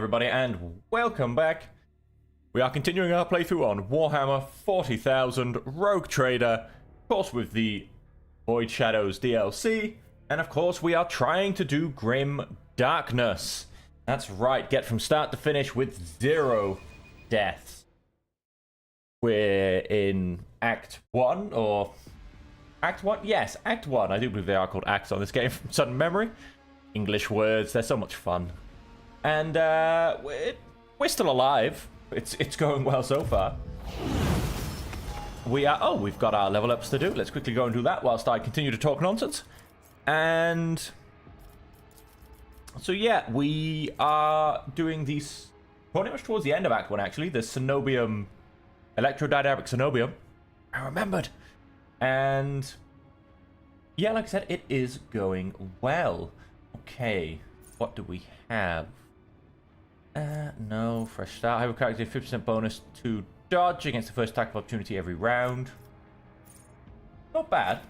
everybody, and welcome back. We are continuing our playthrough on Warhammer 40,000 Rogue Trader, of course with the Void Shadows DLC, and of course we are trying to do Grim Darkness. That's right, get from start to finish with 0 deaths. We're in Act 1, or... Act 1? Yes, Act 1. I do believe they are called Acts on this game from sudden memory. English words, they're so much fun. And we're still alive. It's going well so far. We've got our level ups to do. Let's quickly go and do that whilst I continue to talk nonsense. And so yeah, we are doing these pretty much towards the end of Act 1 actually. The Cenobium, Electrodynamic Cenobium. I remembered. And yeah, like I said, it is going well. Okay, what do we have? No, fresh start. Have a character 50% bonus to dodge against the first attack of opportunity every round. Not bad.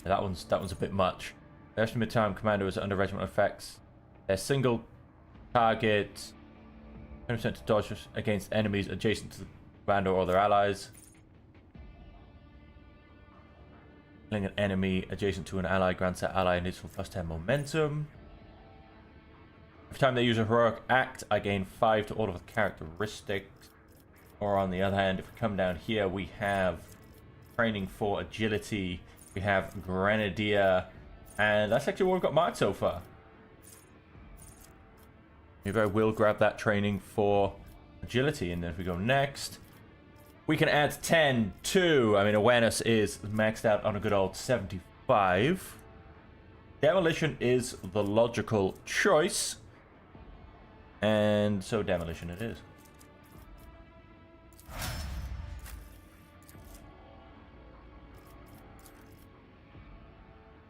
That one's a bit much. The estimate time commandos under regiment effects. Their single target 10% to dodge against enemies adjacent to the commander or their allies. Killing an enemy adjacent to an ally grants that ally an additional +10 momentum. Every time they use a heroic act, I gain 5 to all of the characteristics. Or on the other hand, if we come down here, we have training for agility, we have grenadier, and that's actually what we've got marked so far. Maybe I will grab that training for agility, and then if we go next, we can add 10 to, awareness is maxed out on a good old 75. Demolition is the logical choice. And so demolition it is.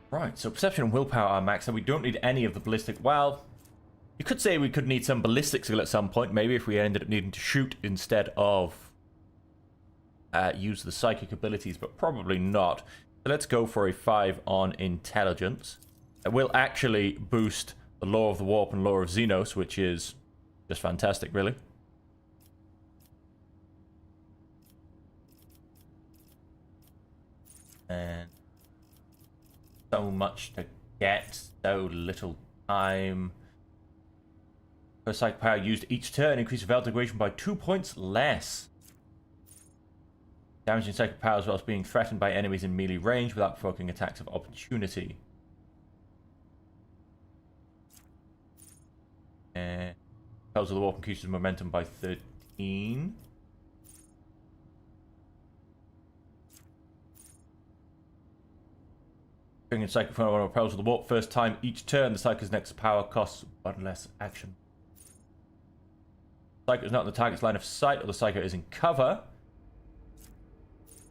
Right, so perception and willpower are maxed, and we don't need any of the ballistic. Well, you could say we could need some ballistic skill at some point, maybe if we ended up needing to shoot instead of use the psychic abilities, but probably not. So let's go for a 5 on intelligence. It will actually boost the Law of the Warp and Law of Xenos, which is just fantastic, really. And so much to get, so little time. Per psychic power used each turn, increase Veil Degradation by 2 points less. Damaging psychic powers whilst being threatened by enemies in melee range without provoking attacks of opportunity. Powers of the Warp increases momentum by 13. Bringing psychic power on Powers of the Warp first time each turn, the psychic's next power costs 1 less action. The psychic is not in the target's line of sight, or the psychic is in cover.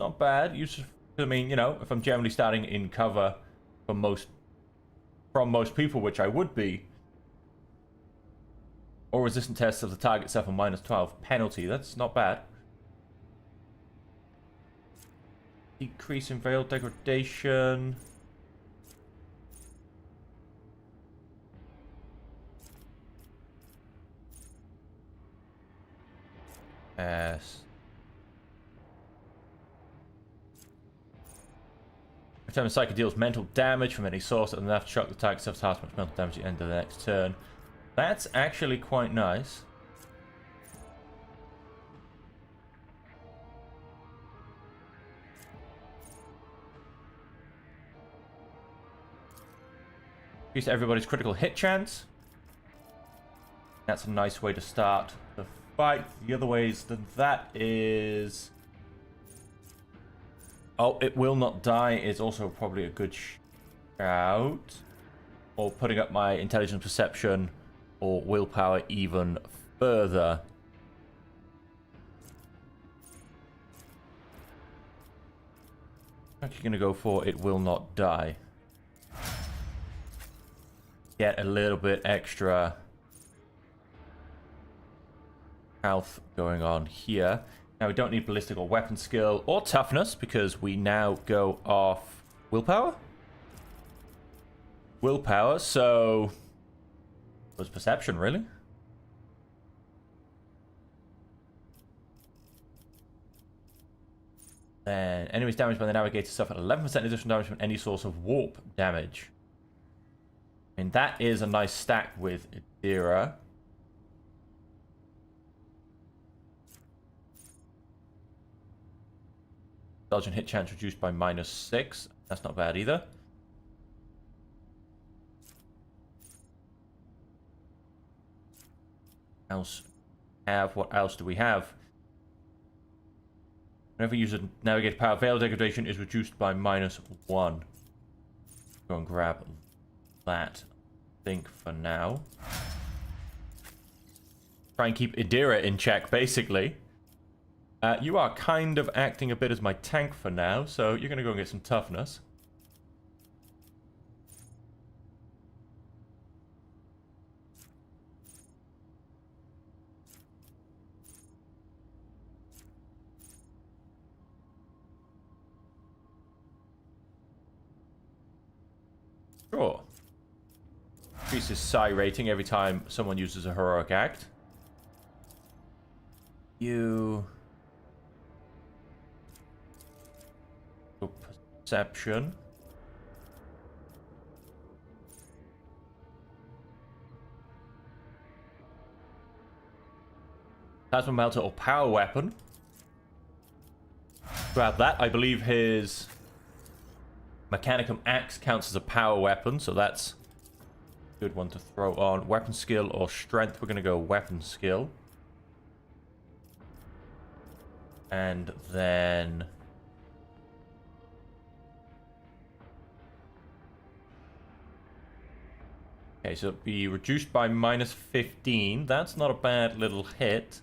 Not bad. If I'm generally starting in cover from most people, which I would be, or resistant tests of the target suffer -12 penalty. That's not bad. Decrease in Veil Degradation. Yes. Every time a psychic deals mental damage from any source, and enough to shock the target suffers half as much mental damage at the end of the next turn. That's actually quite nice. Increase everybody's critical hit chance. That's a nice way to start the fight. The other ways than that is... Oh, it will not die is also probably a good shout. Or putting up my intelligence, perception, or willpower even further. I'm actually going to go for it will not die. Get a little bit extra health going on here. Now we don't need ballistic or weapon skill or toughness because we now go off willpower. willpower, so it was perception, really. Then enemies damaged by the navigator suffer 11% additional damage from any source of warp damage. I mean, that is a nice stack with Idira. Dodge and hit chance reduced by -6. That's not bad either. What else do we have? Whenever you use a navigator power, veil degradation is reduced by -1. Go and grab that, I think, for now. Try and keep Idira in check, basically. You are kind of acting a bit as my tank for now, so you're going to go and get some toughness. Sure. Increases psi rating every time someone uses a heroic act. You... Perception. Plasma melter or power weapon. Grab that. I believe his Mechanicum axe counts as a power weapon, so that's a good one to throw on. Weapon skill or strength. We're going to go weapon skill. And then... Okay, so it'll be reduced by -15. That's not a bad little hit.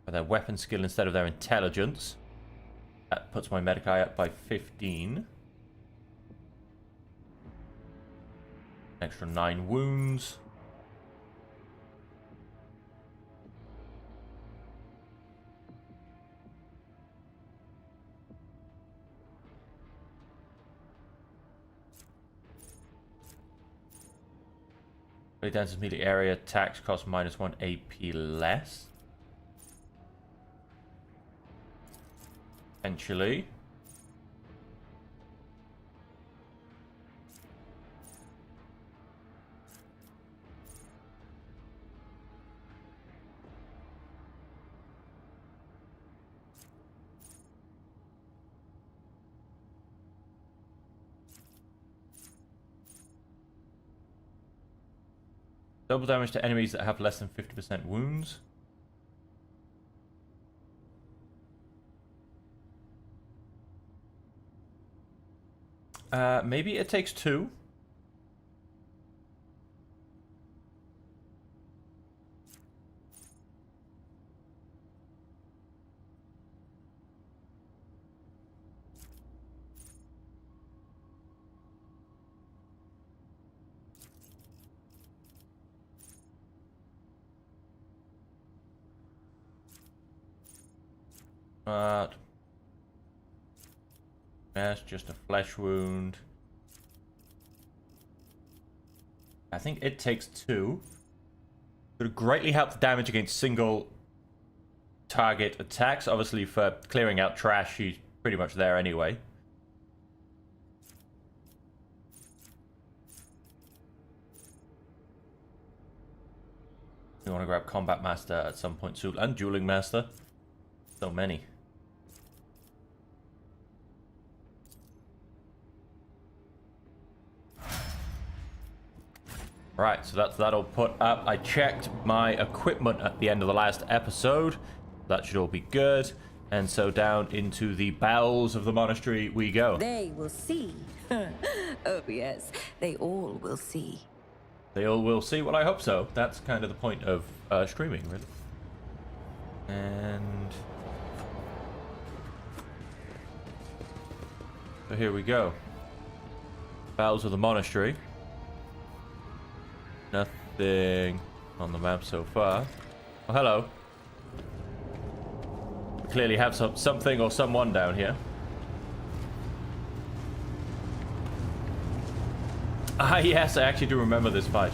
For their weapon skill instead of their intelligence. That puts my Medicae up by 15. Extra 9 wounds. Dance immediate area attacks cost -1 AP less. Potentially. Double damage to enemies that have less than 50% wounds. Maybe it takes 2. That's just a flesh wound. I think it takes 2. Would greatly help the damage against single target attacks. Obviously, for clearing out trash, she's pretty much there anyway. You want to grab Combat Master at some point soon, and Dueling Master. So many. Right, so that's that all put up. I checked my equipment at the end of the last episode. That should all be good. And so down into the bowels of the monastery we go. They will see. Oh yes, they all will see. They all will see? Well, I hope so. That's kind of the point of streaming, really. And... so here we go. Bowels of the monastery. Nothing on the map so far. Oh, hello. We clearly have something or someone down here. Ah, yes, I actually do remember this fight.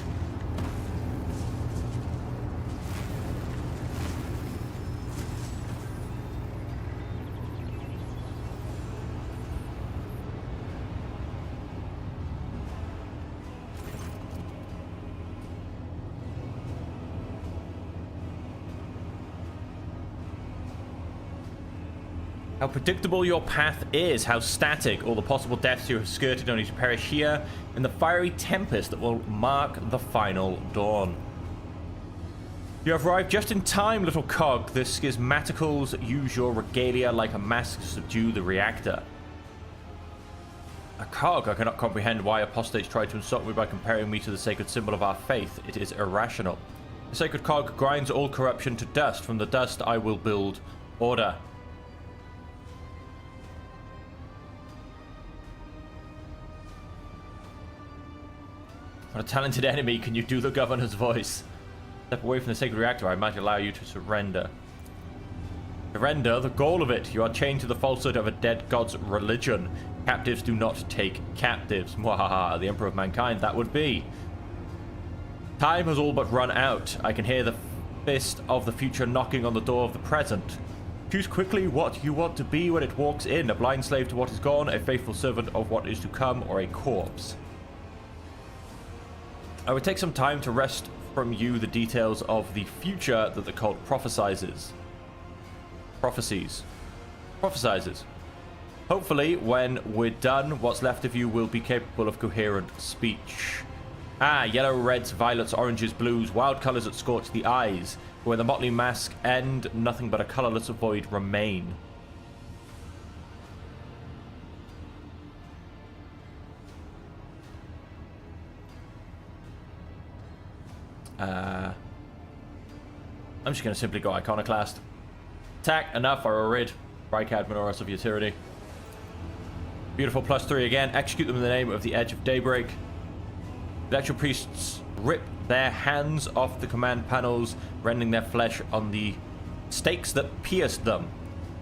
How predictable your path is, how static all the possible deaths you have skirted only to perish here in the fiery tempest that will mark the final dawn. You have arrived just in time, little cog. The schismaticals use your regalia like a mask to subdue the reactor. A cog? I cannot comprehend why apostates try to insult me by comparing me to the sacred symbol of our faith. It is irrational. The sacred cog grinds all corruption to dust. From the dust I will build order. What a talented enemy. Can you do the governor's voice? Step away from the sacred reactor. I might allow you to surrender. Surrender? The goal of it. You are chained to the falsehood of a dead god's religion. Captives do not take captives. Mwahaha. The emperor of mankind, that would be. Time has all but run out. I can hear the fist of the future knocking on the door of the present. Choose quickly what you want to be when it walks in. A blind slave to what is gone, a faithful servant of what is to come, or a corpse. I would take some time to wrest from you the details of the future that the cult prophesizes. Prophesizes. Hopefully, when we're done, what's left of you will be capable of coherent speech. Ah, yellow, reds, violets, oranges, blues, wild colors that scorch the eyes. Where the motley mask end, nothing but a colorless void remain. I'm just going to simply go Iconoclast. Attack, enough, or rid. Brightcad Menorahs of your tyranny. Beautiful, +3 again. Execute them in the name of the Edge of Daybreak. The actual priests rip their hands off the command panels, rending their flesh on the stakes that pierced them.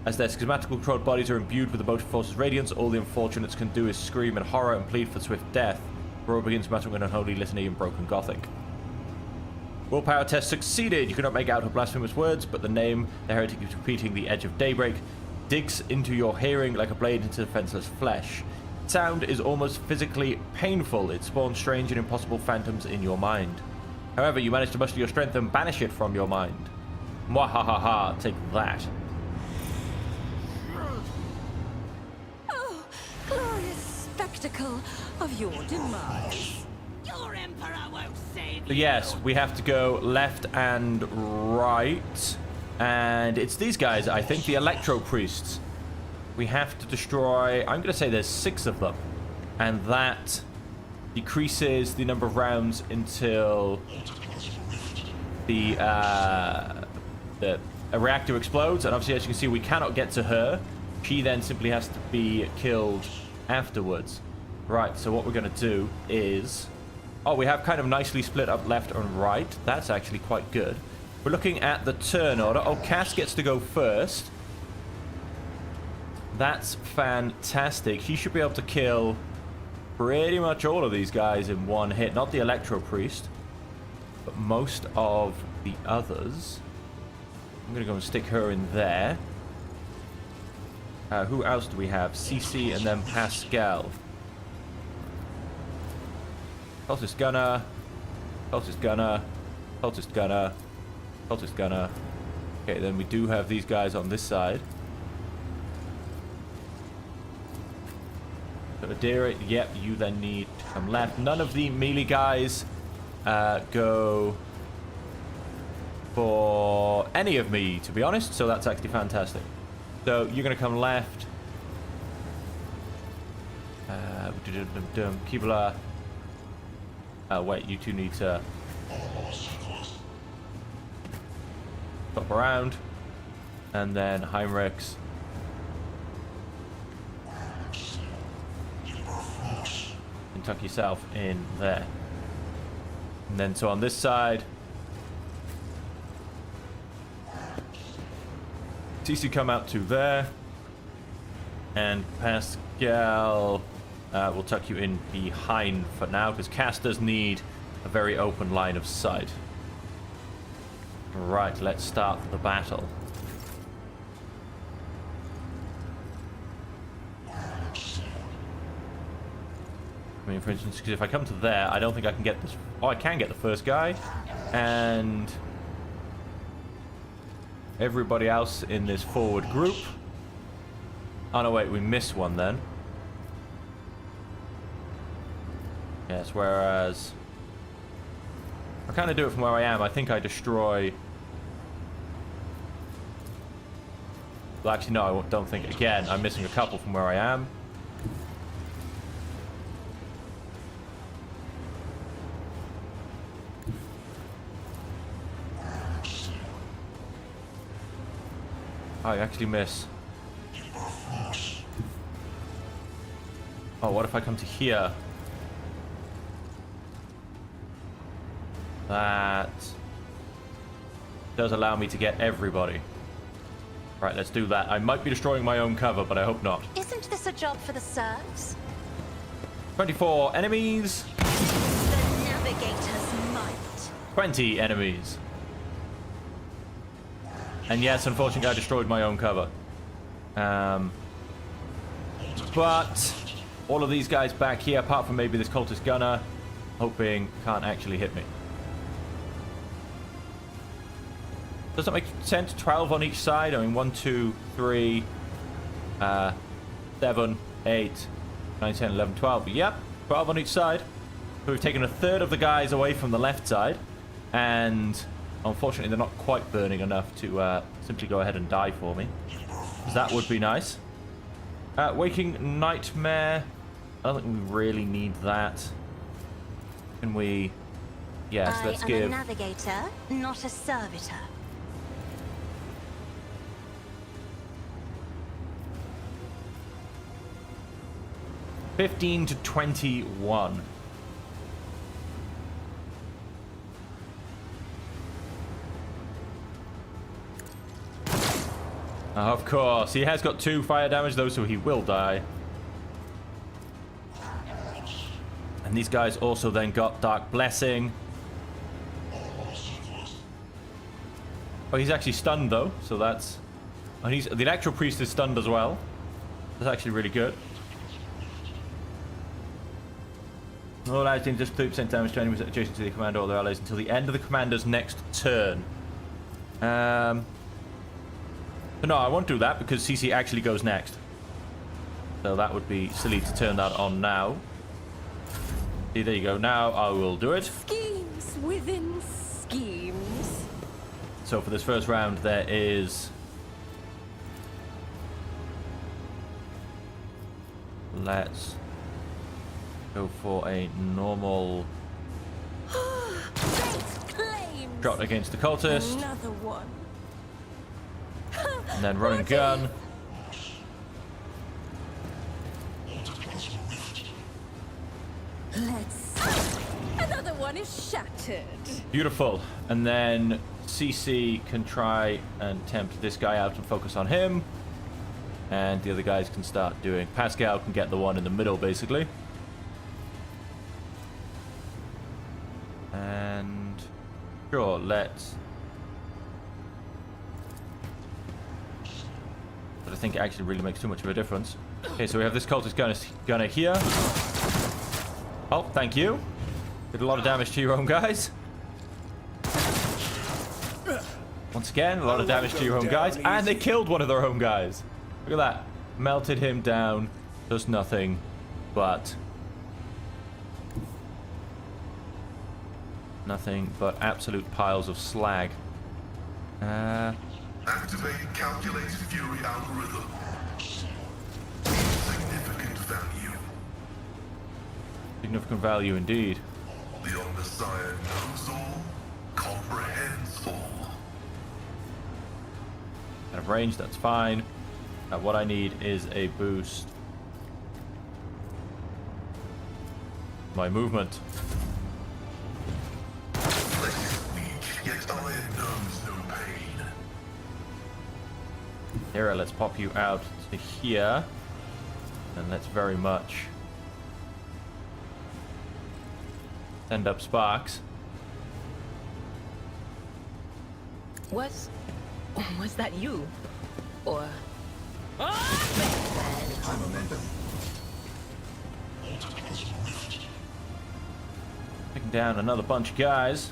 As their schismatical controlled bodies are imbued with the motive force's radiance, all the unfortunates can do is scream in horror and plead for swift death. Roar begins muttering an unholy litany in broken Gothic. Willpower test succeeded. You cannot make out her blasphemous words, but the name the heretic keeps repeating, the Edge of Daybreak, digs into your hearing like a blade into defenseless flesh. Sound is almost physically painful. It spawns strange and impossible phantoms in your mind. However, you manage to muster your strength and banish it from your mind. Mwahaha, take that. Oh, glorious spectacle of your demise. Your emperor won't save So yes, we have to go left and right. And it's these guys, I think, the Electro Priests. We have to destroy, I'm going to say there's 6 of them. And that decreases the number of rounds until a reactor explodes. And obviously, as you can see, we cannot get to her. She then simply has to be killed afterwards. Right, so what we're going to do is... Oh, we have kind of nicely split up left and right. That's actually quite good. We're looking at the turn order. Oh, Cass gets to go first. That's fantastic. He should be able to kill pretty much all of these guys in one hit. Not the Electro Priest, but most of the others. I'm going to go and stick her in there. Who else do we have? CC and then Pascal. Cultist Gunner. Cultist Gunner. Cultist Gunner. Cultist Gunner. Okay, then we do have these guys on this side. So Adira, yep, you then need to come left. None of the melee guys go for any of me, to be honest, so that's actually fantastic. So you're going to come left. Kibla. Wait, you two need to pop around. And then Heinrichs. And tuck yourself in there. And then so on this side. TC come out to there. And Pascal we'll tuck you in behind for now, because casters need a very open line of sight. Right, let's start the battle. I mean, for instance, because if I come to there, I don't think I can get this. Oh, I can get the first guy. And everybody else in this forward group. Oh, no, wait, we missed one then. Yes, whereas I kind of do it from where I am. I think I destroy... Well, actually, no, I don't think. Again, I'm missing a couple from where I am. I actually miss. Oh, what if I come to here? That does allow me to get everybody. Right, let's do that. I might be destroying my own cover, but I hope not. Isn't this a job for the serfs? 24 enemies. The navigators might. 20 enemies. And yes, unfortunately, I destroyed my own cover. But all of these guys back here, apart from maybe this cultist gunner, hoping can't actually hit me. Does that make sense? 12 on each side. I mean, 1, 2, 3, 7, 8, 9, 10, 11, 12. Yep, 12 on each side. So we've taken a third of the guys away from the left side. And unfortunately, they're not quite burning enough to simply go ahead and die for me. That would be nice. Waking Nightmare. I don't think we really need that. Can we... Yes, let's give... I am a navigator, not a servitor. $15 to 21. Of course, he has got 2 fire damage though, so he will die. And these guys also then got Dark Blessing. Oh, he's actually stunned though, so that's... And he's... The Electro Priest is stunned as well. That's actually really good. All allies deal just 30% damage to enemies adjacent to the commander or their allies until the end of the commander's next turn. But no, I won't do that because CC actually goes next. So that would be silly to turn that on now. See, there you go. Now I will do it. Schemes within schemes. So for this first round, there is... Let's go for a normal shot against the cultist. Another one. And then run and gun. Let's. Another one is shattered. Beautiful. And then CC can try and tempt this guy out and focus on him. And the other guys can start doing... Pascal can get the one in the middle, basically. And... Sure, let's... But I think it actually really makes too much of a difference. Okay, so we have this cultist gunner here. Oh, thank you. Did a lot of damage to your own guys. Once again, a lot of damage to your own guys. And they killed one of their own guys. Look at that. Melted him down. Does nothing but... Nothing but absolute piles of slag. Activating calculated fury algorithm. Significant value. Significant value indeed. The Omniscient knows all, comprehends all. Out of range, that's fine. What I need is a boost. My movement. Flesh is weak, yet iron knows no pain. Here, let's pop you out to here. And let's very much Send up sparks. Was that you? Or... High momentum. Taking down another bunch of guys.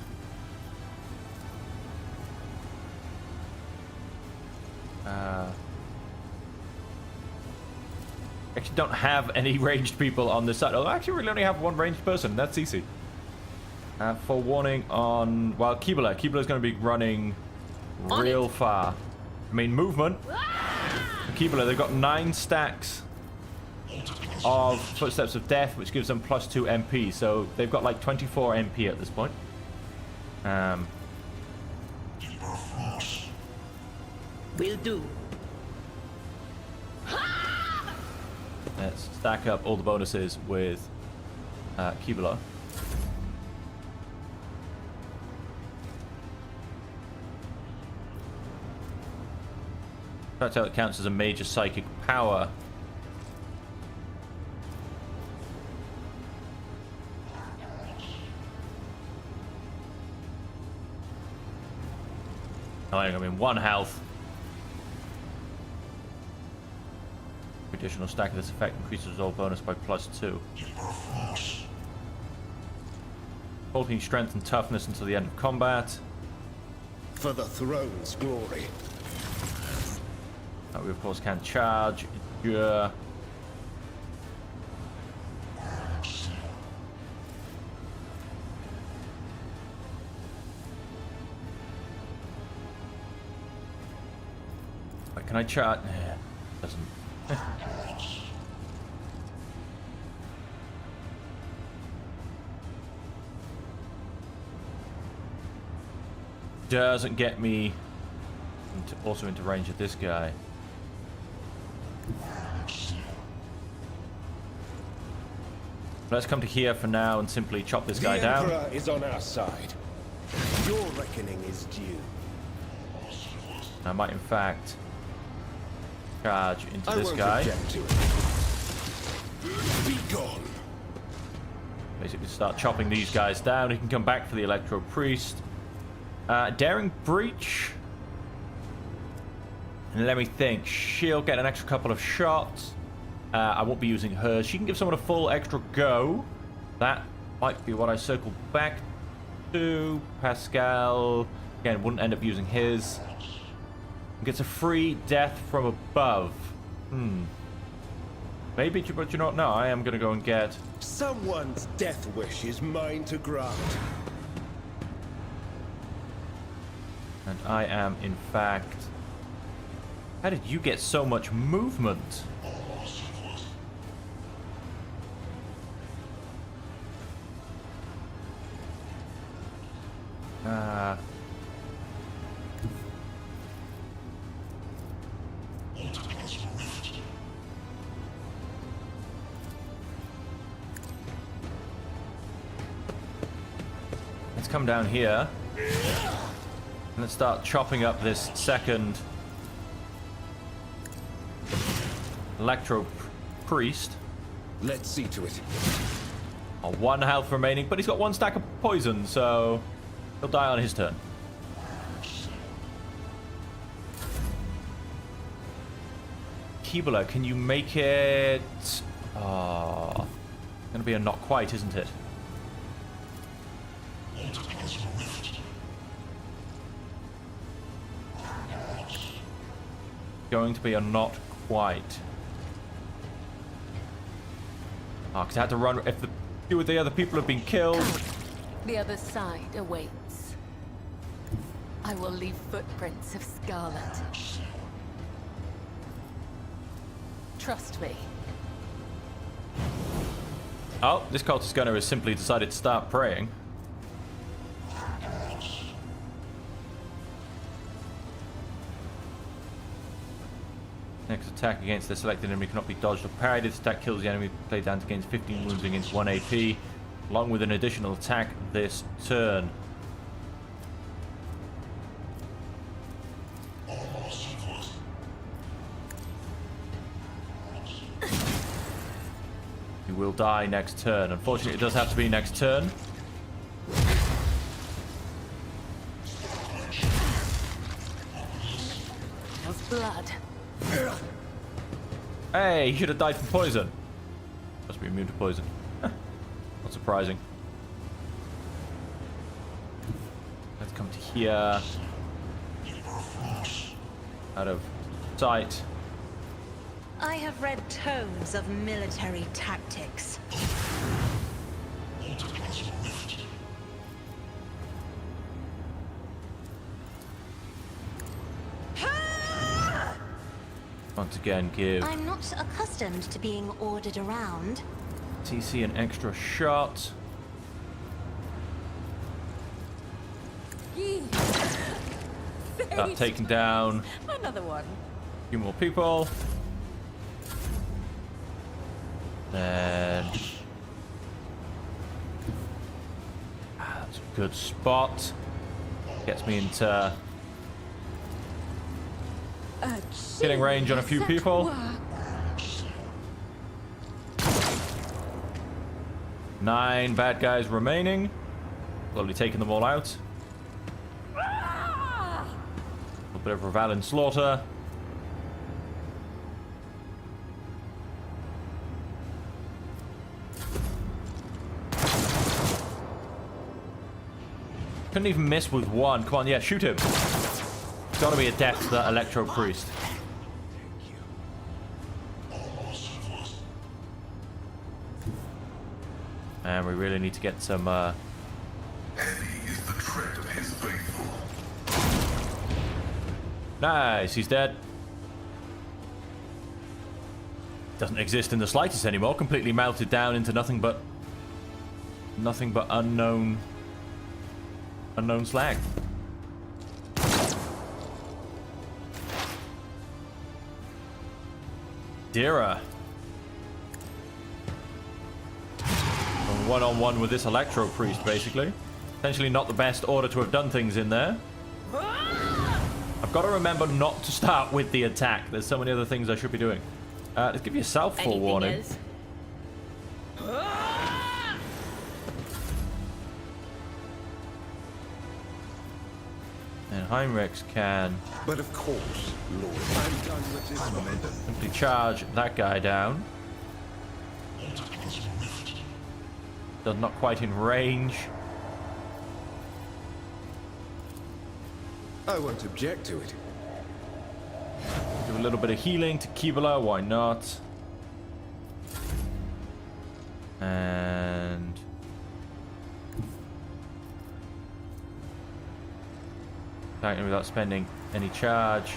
Actually don't have any ranged people on this side. Oh, actually we only have one ranged person. That's easy. For warning on... Well, Keebler. Keebler's going to be running real far. I mean, movement. Keebler, they've got 9 stacks of Footsteps of Death, which gives them +2 MP. So they've got like 24 MP at this point. Will do. Let's stack up all the bonuses with Keebler. That's how it counts as a major psychic power. Oh, I'm in 1 health. Additional stack of this effect increases all bonus by +2. Holding strength and toughness until the end of combat. For the throne's glory. We of course can charge, endure. Wait, can I charge? Doesn't. Doesn't get me also into range of this guy. Let's come to here for now and simply chop this guy down. The Emperor is on our side. Your reckoning is due. I might in fact charge into I this won't guy. object to it. Be gone. Basically start chopping these guys down. He can come back for the Electro Priest. Daring Breach. And let me think. She'll get an extra couple of shots. I won't be using hers. She can give someone a full extra go. That might be what I circle back to. Pascal, again, wouldn't end up using his. Gets a free death from above. Maybe, but you know what? No, I am going to go and get... Someone's death wish is mine to grant. And I am, in fact... How did you get so much movement? Let's come down here. And let's start chopping up this second Electro Priest. Let's see to it. 1 health remaining, but he's got 1 stack of poison, so he'll die on his turn. Keebler, can you make it... Oh, gonna be a not quite, isn't it? Going to be a not quite. Oh, because I had to run. If the few of the other people have been killed. The other side awaits. I will leave footprints of Scarlet. Trust me. Oh, this cultist gunner has simply decided to start praying. Next attack against the selected enemy cannot be dodged or parried. This attack kills the enemy. Play damage against 15 wounds against 1 AP, along with an additional attack this turn. You will die next turn. Unfortunately, it does have to be next turn. smells blood. Hey, he should have died from poison. Must be immune to poison. Not surprising. Let's come to here. Out of sight. I have read tomes of military tactics. Once again, give I'm not accustomed to being ordered around. TC an extra shot. Taken down. Another one. A few more people. Then that's a good spot. Gets me into hitting range on a few people. 9 bad guys remaining. Slowly taking them all out. A little bit of Revalin slaughter. Couldn't even miss with one. Come on, yeah, shoot him. It's gotta be a death to that Electro Priest. And we really need to get some, Heavy is the tread of his faithful. Nice, he's dead. Doesn't exist in the slightest anymore. Completely melted down into nothing but unknown slag. Dira. One-on-one with this Electro Priest, basically. Potentially not the best order to have done things in there. I've got to remember not to start with the attack. There's so many other things I should be doing. Let's give yourself full warning. Else? And Heinrichs can But of course, Lord, I'm done with this momentum. simply charge that guy down. Does not quite in range. I won't object to it. Do a little bit of healing to Kibala, why not? And attacking without spending any charge.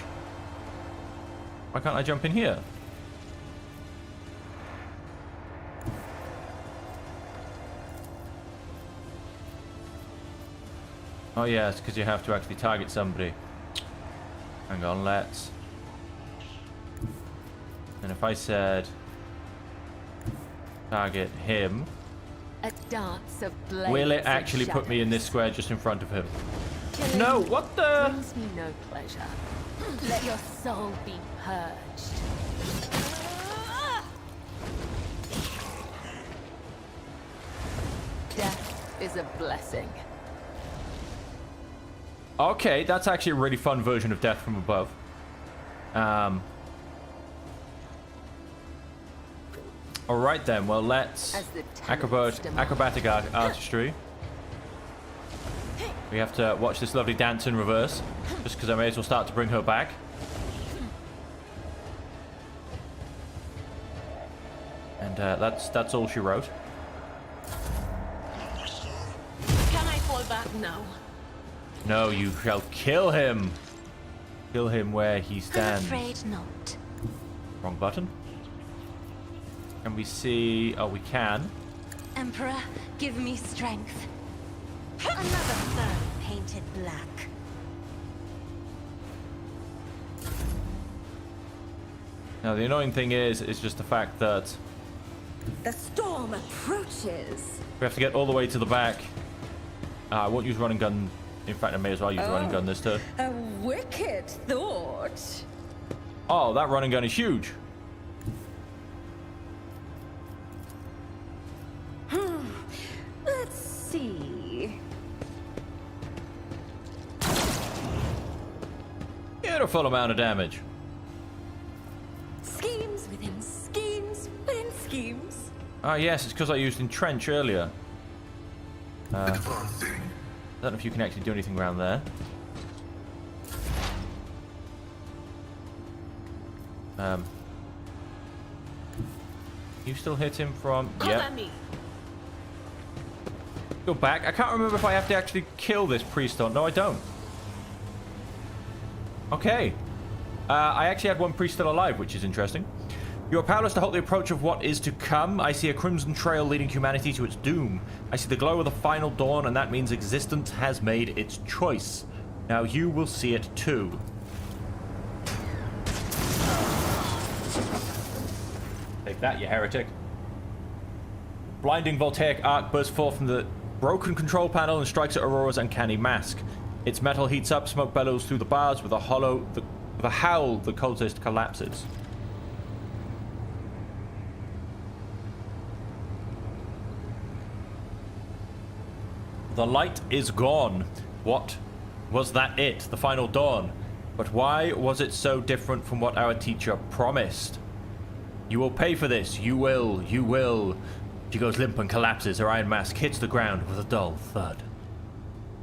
Why can't I jump in here? Oh yeah, it's because you have to actually target somebody. Hang on, let's. And if I said target him, A dance of blades will it and actually put me in this shadows. square just in front of him? Killing No, what the? brings me no pleasure. Let your soul be purged. Death is a blessing. Okay, that's actually a really fun version of Death from Above. Alright then, well let's As the tenants demand. acrobatic artistry. We have to watch this lovely dance in reverse, just because I may as well start to bring her back. And that's all she wrote. Can I fall back now? No, you shall kill him. Kill him where he I'm stands. afraid not. Wrong button. Can we see? Oh, we can. Emperor, give me strength. Another foe painted black. Now, the annoying thing is just the fact that The storm approaches. we have to get all the way to the back. I won't use running gun. In fact, I may as well use running gun this turn. A wicked thought. Oh, that running gun is huge. Let's see. Yeah, beautiful amount of damage. Schemes within schemes within schemes. Ah, yes, it's because I used Entrench earlier. Advancing. I don't know if you can actually do anything around there. You still hit him from... Yeah. Go back. I can't remember if I have to actually kill this priest or... No, I don't. Okay. I actually had one priest still alive, which is interesting. You are powerless to halt the approach of what is to come. I see a crimson trail leading humanity to its doom. I see the glow of the final dawn, and that means existence has made its choice. Now you will see it too. Take that, you heretic. Blinding voltaic arc bursts forth from the broken control panel and strikes at Aurora's uncanny mask. Its metal heats up, smoke bellows through the bars with a howl, the cultist collapses. The light is gone. What? Was that it? The final dawn? But why was it so different from what our teacher promised? You will pay for this. You will. You will. She goes limp and collapses. Her iron mask hits the ground with a dull thud,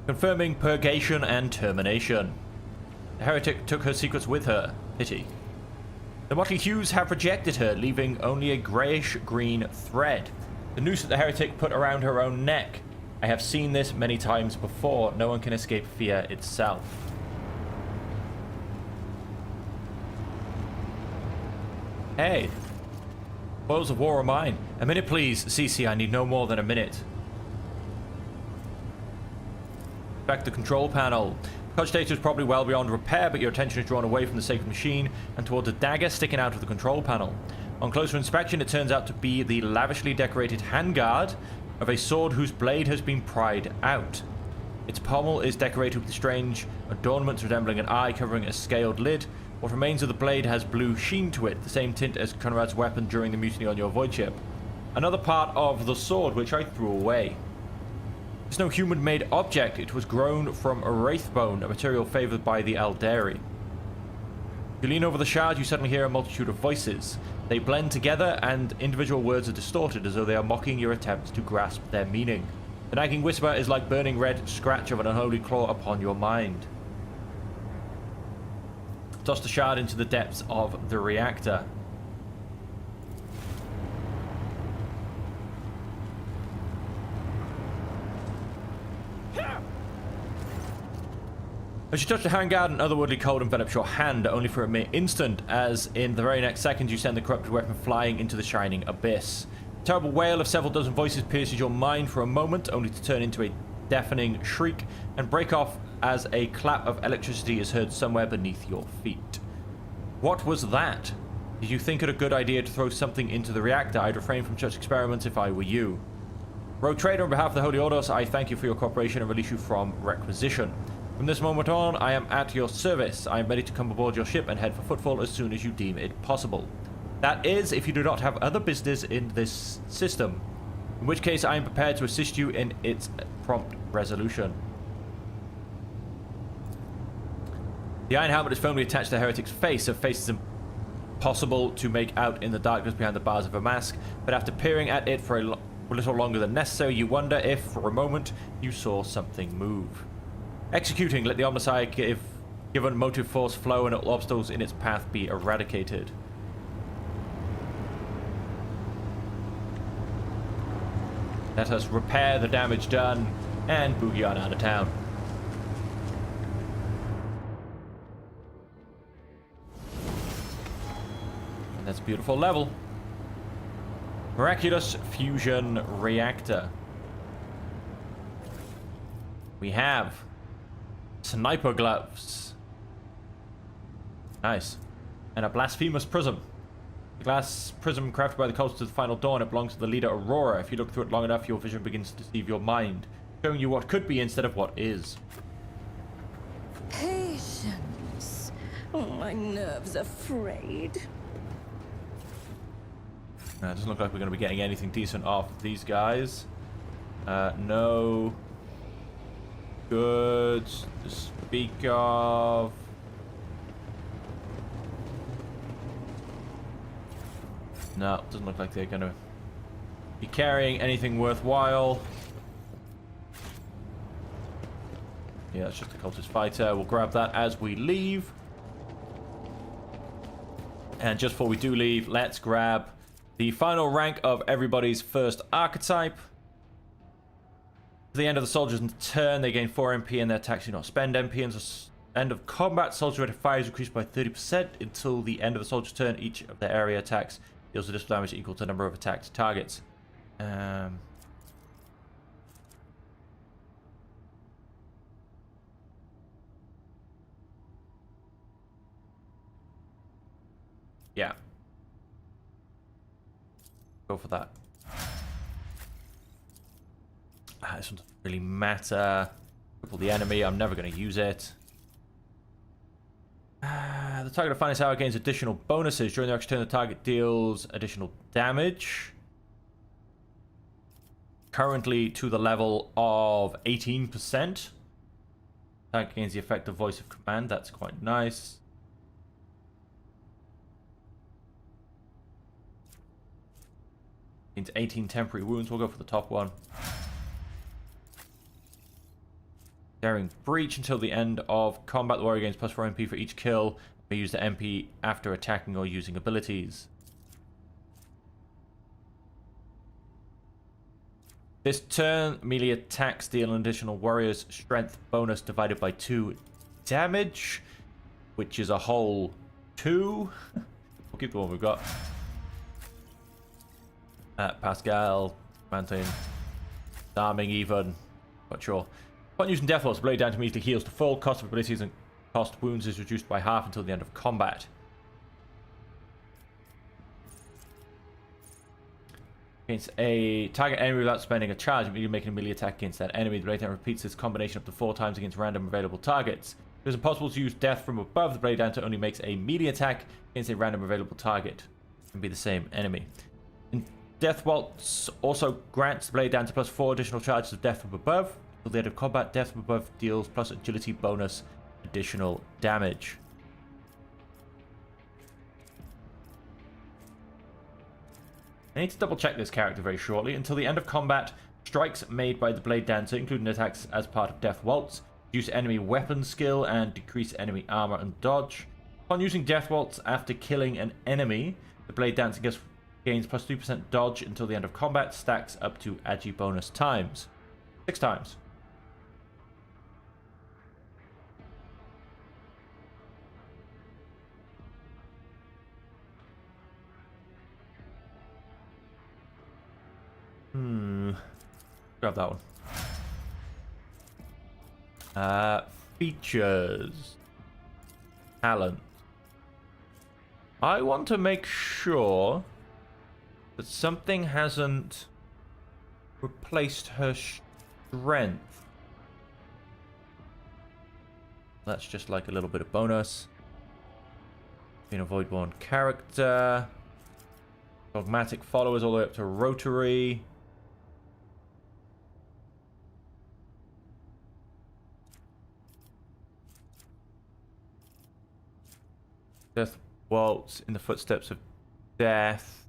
confirming purgation and termination. The heretic took her secrets with her. Pity. The motley hues have rejected her, leaving only a greyish-green thread. The noose that the heretic put around her own neck. I have seen this many times before. No one can escape fear itself. Hey. Spoils of war are mine. A minute, please. CC, I need no more than a minute. Back to the control panel. Cogitator is probably well beyond repair, but your attention is drawn away from the sacred machine and towards a dagger sticking out of the control panel. On closer inspection, it turns out to be the lavishly decorated handguard of a sword whose blade has been pried out. Its pommel is decorated with strange adornments resembling an eye covering a scaled lid. What remains of the blade has blue sheen to it, the same tint as Conrad's weapon during the mutiny on your void ship. Another part of the sword which I threw away. It's no human-made object. It was grown from a wraithbone, a material favored by the Aldari. You lean over the shard, you suddenly hear a multitude of voices. They blend together, and individual words are distorted as though they are mocking your attempts to grasp their meaning. The nagging whisper is like burning red scratch of an unholy claw upon your mind. Toss the shard into the depths of the reactor. As you touch the handguard, an otherworldly cold envelops your hand, only for a mere instant, as in the very next second you send the corrupted weapon flying into the shining abyss. A terrible wail of several dozen voices pierces your mind for a moment, only to turn into a deafening shriek and break off as a clap of electricity is heard somewhere beneath your feet. What was that? Did you think it a good idea to throw something into the reactor? I'd refrain from such experiments if I were you. Rogue Trader, on behalf of the Holy Ordos, I thank you for your cooperation and release you from requisition. From this moment on, I am at your service. I am ready to come aboard your ship and head for Footfall as soon as you deem it possible. That is, if you do not have other business in this system, in which case I am prepared to assist you in its prompt resolution. The iron helmet is firmly attached to the heretic's face. Her face is impossible to make out in the darkness behind the bars of her mask, but after peering at it for a little longer than necessary, you wonder if, for a moment, you saw something move. Executing, let the Omnicide given motive force flow and all obstacles in its path be eradicated. Let us repair the damage done and boogie on out of town. And that's a beautiful level. Miraculous Fusion Reactor. We have sniper gloves. Nice. And a blasphemous prism. The glass prism crafted by the cultists of the Final Dawn. It belongs to the leader Aurora. If you look through it long enough, your vision begins to deceive your mind, showing you what could be instead of what is. Patience. Oh, my nerves are frayed. It doesn't look like we're going to be getting anything decent off these guys. No goods to speak of. No, doesn't look like they're going to be carrying anything worthwhile. Yeah, it's just a cultist fighter. We'll grab that as we leave. And just before we do leave, let's grab the final rank of everybody's first archetype. At the end of the soldier's turn, they gain 4 MP and their attacks do not spend MP. Until end of combat, soldier rate of fire is increased by 30% until the end of the soldier's turn. Each of their area attacks deals additional damage equal to the number of attacked targets. Yeah. Go for that. This one doesn't really matter. Cripple the enemy. I'm never going to use it. The target of finest hour gains additional bonuses. During the next turn, the target deals additional damage. Currently to the level of 18%. Target gains the effect of voice of command. That's quite nice. Gains 18 temporary wounds. We'll go for the top one. Daring Breach until the end of combat. The warrior gains plus 4 MP for each kill. May use the MP after attacking or using abilities. This turn, melee attacks deal an additional warrior's strength bonus divided by 2 damage, which is a whole 2. We'll keep the one we've got. Pascal, Mountain, Arming even, not sure. Upon using Death Loss, Blade Down immediately heals to full. Cost of abilities and cost of wounds is reduced by half until the end of combat. Against a target enemy without spending a charge, immediately making a melee attack against that enemy. The Blade Down repeats this combination up to 4 times against random available targets. It is impossible to use Death from above. The Blade Down only makes a melee attack against a random available target. It can be the same enemy. Death Waltz also grants the Blade Down to plus 4 additional charges of Death from above. Until the end of combat, Death from above deals plus agility bonus additional damage. I need to double check this character very shortly. Until the end of combat, strikes made by the Blade Dancer, including attacks as part of Death Waltz, reduce enemy weapon skill and decrease enemy armor and dodge. Upon using Death Waltz after killing an enemy, the Blade Dancer gains plus 3% dodge until the end of combat, stacks up to agi bonus times. 6 times. Grab that one. Features. Talent. I want to make sure that something hasn't replaced her strength. That's just like a little bit of bonus. You can avoid one character. Dogmatic followers all the way up to rotary. Death Waltz in the footsteps of death.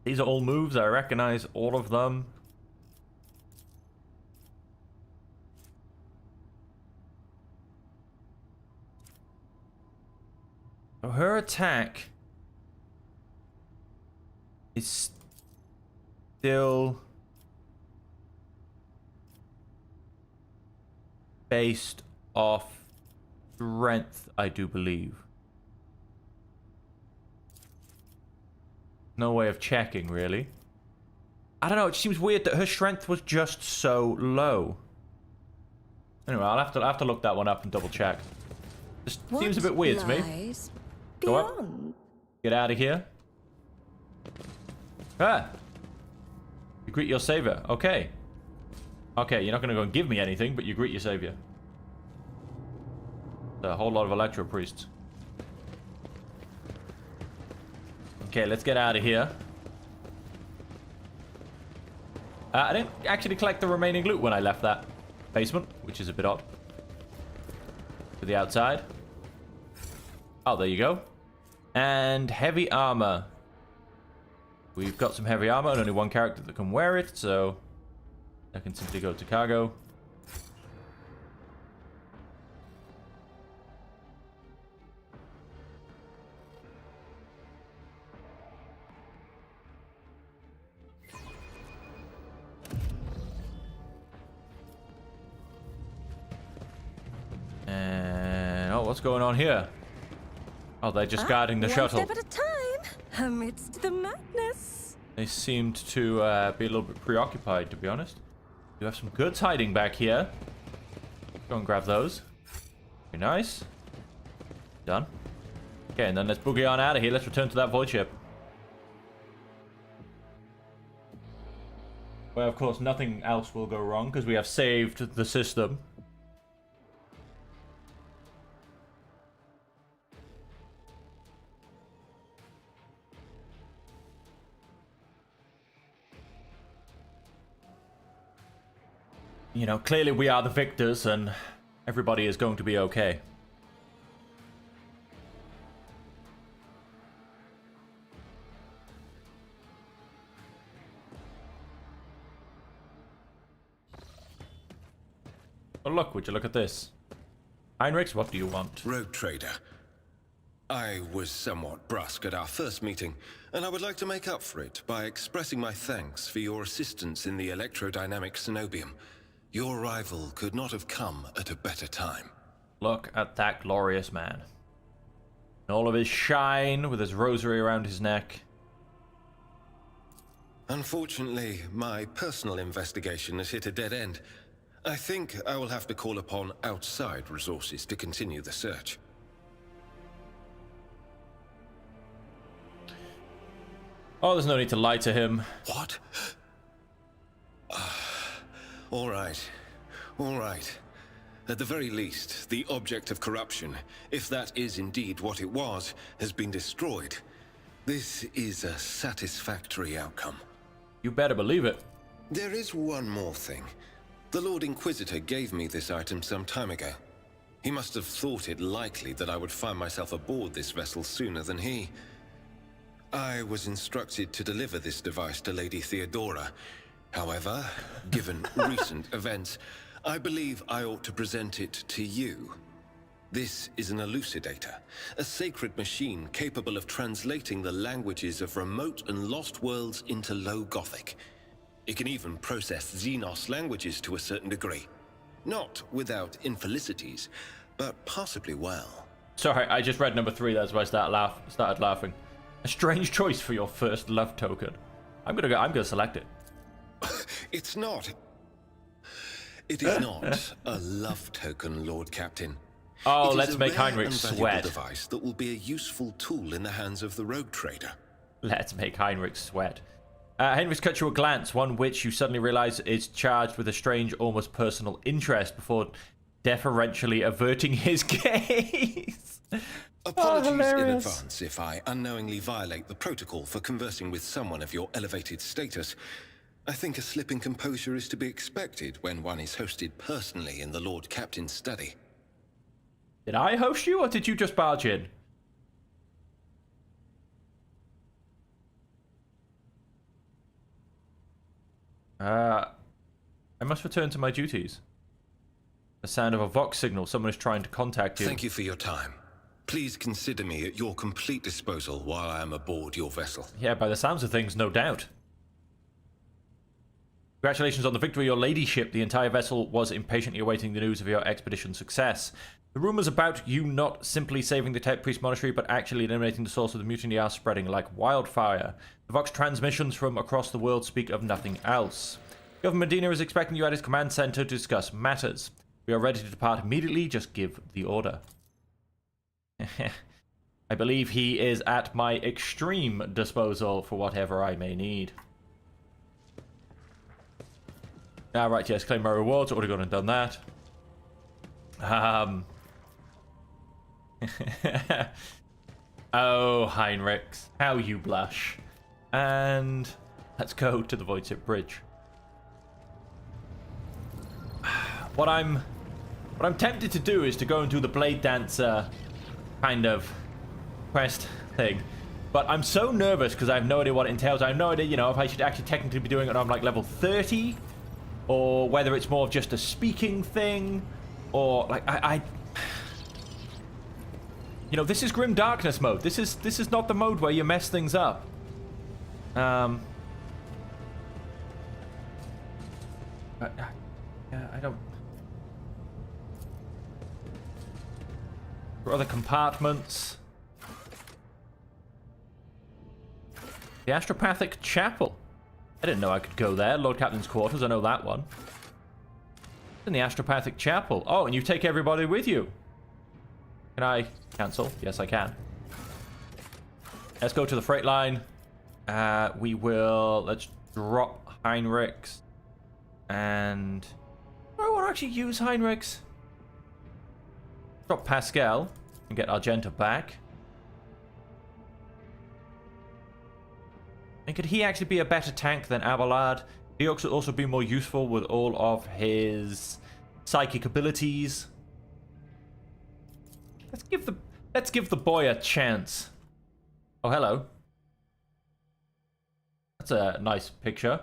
These are all moves. I recognize all of them. So her attack is still based off strength, I do believe. No way of checking, really. I don't know, it seems weird that her strength was just so low. Anyway, I'll have to look that one up and double check. Just seems a bit weird to me. Go up. Get out of here. Ah! You greet your savior. Okay. Okay, you're not going to go and give me anything, but you greet your savior. A whole lot of Electro Priests. Okay, let's get out of here. I didn't actually collect the remaining loot when I left that basement, which is a bit odd. the outside. Oh, there you go. And heavy armor. We've got some heavy armor and only one character that can wear it, so I can simply go to cargo. And oh, what's going on here? Oh, they're just guarding the shuttle. One step at a time, amidst the madness. They seemed to be a little bit preoccupied, to be honest. We have some goods hiding back here. Go and grab those. Very nice. Done. Okay, and then let's boogie on out of here. Let's return to that void ship. Where, of course, nothing else will go wrong because we have saved the system. You know, clearly we are the victors and everybody is going to be okay. Oh look, would you look at this? Heinrichs, what do you want? Rogue Trader. I was somewhat brusque at our first meeting, and I would like to make up for it by expressing my thanks for your assistance in the electrodynamic Cenobium. Your arrival could not have come at a better time. Look at that glorious man. In all of his shine, with his rosary around his neck. Unfortunately, my personal investigation has hit a dead end. I think I will have to call upon outside resources to continue the search. Oh, there's no need to lie to him. What? All right. All right. At the very least, the object of corruption, if that is indeed what it was, has been destroyed. This is a satisfactory outcome. You better believe it. There is one more thing. The Lord Inquisitor gave me this item some time ago. He must have thought it likely that I would find myself aboard this vessel sooner than he. I was instructed to deliver this device to Lady Theodora. However, given recent events, I believe I ought to present it to you. This is an elucidator, a sacred machine capable of translating the languages of remote and lost worlds into Low Gothic. It can even process Xenos languages to a certain degree. Not without infelicities, but possibly well. Sorry, I just read number 3. That's why I started laughing. A strange choice for your first love token. I'm gonna select it. It's not. It is not a love token, Lord Captain. Oh, It is let's a make rare Heinrich and valuable sweat. device that will be a useful tool in the hands of the Rogue Trader. Let's make Heinrich sweat. Heinrich cuts you a glance, one which you suddenly realize is charged with a strange, almost personal interest before deferentially averting his gaze. Apologies in hilarious. advance if I unknowingly violate the protocol for conversing with someone of your elevated status. I think a slip in composure is to be expected when one is hosted personally in the Lord Captain's study. Did I host you, or did you just barge in? I must return to my duties. The sound of a Vox signal. Someone is trying to contact you. Thank you for your time. Please consider me at your complete disposal while I am aboard your vessel. Yeah, by the sounds of things, no doubt. Congratulations on the victory, your ladyship. The entire vessel was impatiently awaiting the news of your expedition's success. The rumors about you not simply saving the Tech Priest Monastery, but actually eliminating the source of the mutiny are spreading like wildfire. The Vox transmissions from across the world speak of nothing else. Governor Medina is expecting you at his command center to discuss matters. We are ready to depart immediately, just give the order. I believe he is at my extreme disposal for whatever I may need. Right, yes, claim my rewards. Already gone and done that. Oh, Heinrichs, how you blush. And let's go to the Void Ship Bridge. What I'm What I'm tempted to do is to go and do the Blade Dancer kind of quest thing. But I'm so nervous because I have no idea what it entails. I have no idea, you know, if I should actually technically be doing it on like level 30 or whether it's more of just a speaking thing or like you know, this is Grim Darkness mode. This is not the mode where you mess things up. Yeah, I don't. Other compartments. The Astropathic Chapel. I didn't know I could go there. Lord Captain's quarters, I know that one. In the Astropathic Chapel. Oh, and you take everybody with you. Can I cancel? Yes, I can. Let's go to the freight line. Let's drop Heinrichs. And do I want to actually use Heinrichs? Drop Pascal and get Argenta back. And could he actually be a better tank than Abelard? He also be more useful with all of his psychic abilities. Let's give the boy a chance. Oh, hello. That's a nice picture.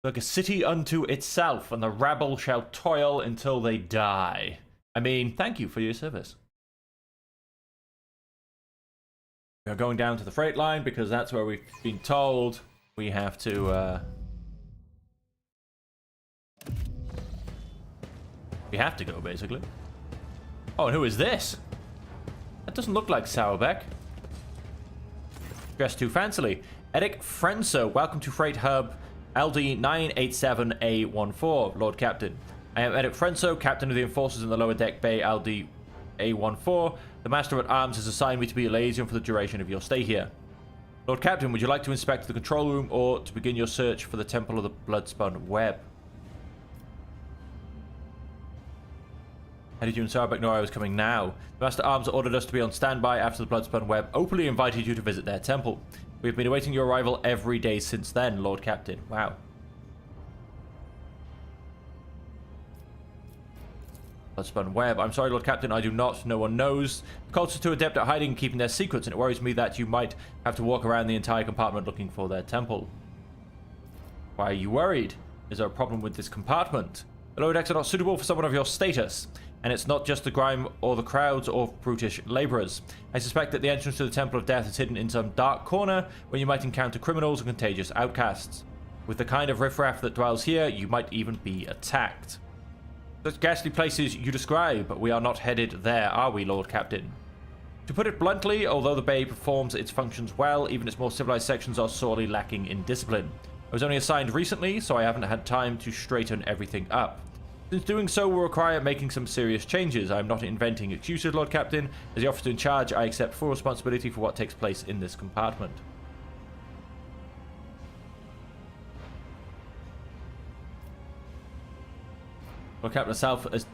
Like a city unto itself, and the rabble shall toil until they die. I mean, thank you for your service. We are going down to the freight line because that's where we've been told we have to, we have to go, basically. Oh, and who is this? That doesn't look like Sauerbeck. Dressed too fancily. Eric Frenso, welcome to Freight Hub. LD 987A14, Lord Captain. I am Eric Frenso, Captain of the Enforcers in the lower deck bay, LD A14. The Master at Arms has assigned me to be a liaison for the duration of your stay here. Lord Captain, would you like to inspect the control room or to begin your search for the Temple of the Bloodspun Web? How did you and Sauerbeck know I was coming now? The Master at Arms ordered us to be on standby after the Bloodspun Web openly invited you to visit their temple. We've been awaiting your arrival every day since then, Lord Captain. Wow. Bloodspun Web. I'm sorry, Lord Captain, I do not. No one knows. The cults are too adept at hiding and keeping their secrets, and it worries me that you might have to walk around the entire compartment looking for their temple. Why are you worried? Is there a problem with this compartment? The lower decks are not suitable for someone of your status. And it's not just the grime or the crowds or brutish laborers. I suspect that the entrance to the Temple of Death is hidden in some dark corner where you might encounter criminals and contagious outcasts. With the kind of riffraff that dwells here, you might even be attacked. Such ghastly places you describe, but we are not headed there, are we, Lord Captain? To put it bluntly, although the Bay performs its functions well, even its more civilized sections are sorely lacking in discipline. I was only assigned recently, so I haven't had time to straighten everything up. Since doing so will require making some serious changes. I am not inventing excuses, Lord Captain. As the officer in charge, I accept full responsibility for what takes place in this compartment. Lord Captain herself has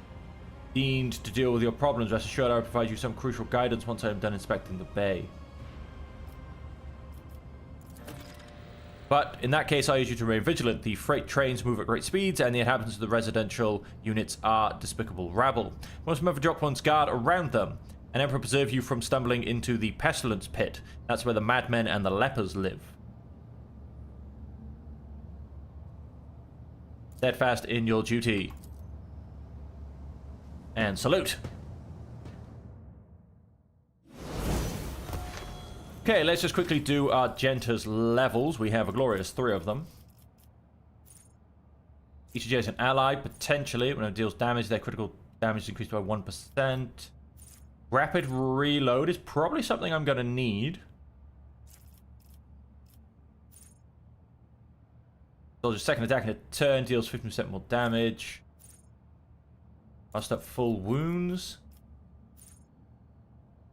deemed to deal with your problems. Rest assured I will provide you some crucial guidance once I am done inspecting the bay. But in that case, I urge you to remain vigilant. The freight trains move at great speeds, and the inhabitants of the residential units are despicable rabble. Most remember drop one's guard around them, and Emperor preserve you from stumbling into the pestilence pit. That's where the madmen and the lepers live. Steadfast in your duty. And salute. Okay, let's just quickly do Argenta's levels. We have a glorious 3 of them. Each adjacent ally, potentially, when it deals damage, their critical damage is increased by 1%. Rapid reload is probably something I'm going to need. Soldier's second attack in a turn deals 15% more damage. Must up full wounds.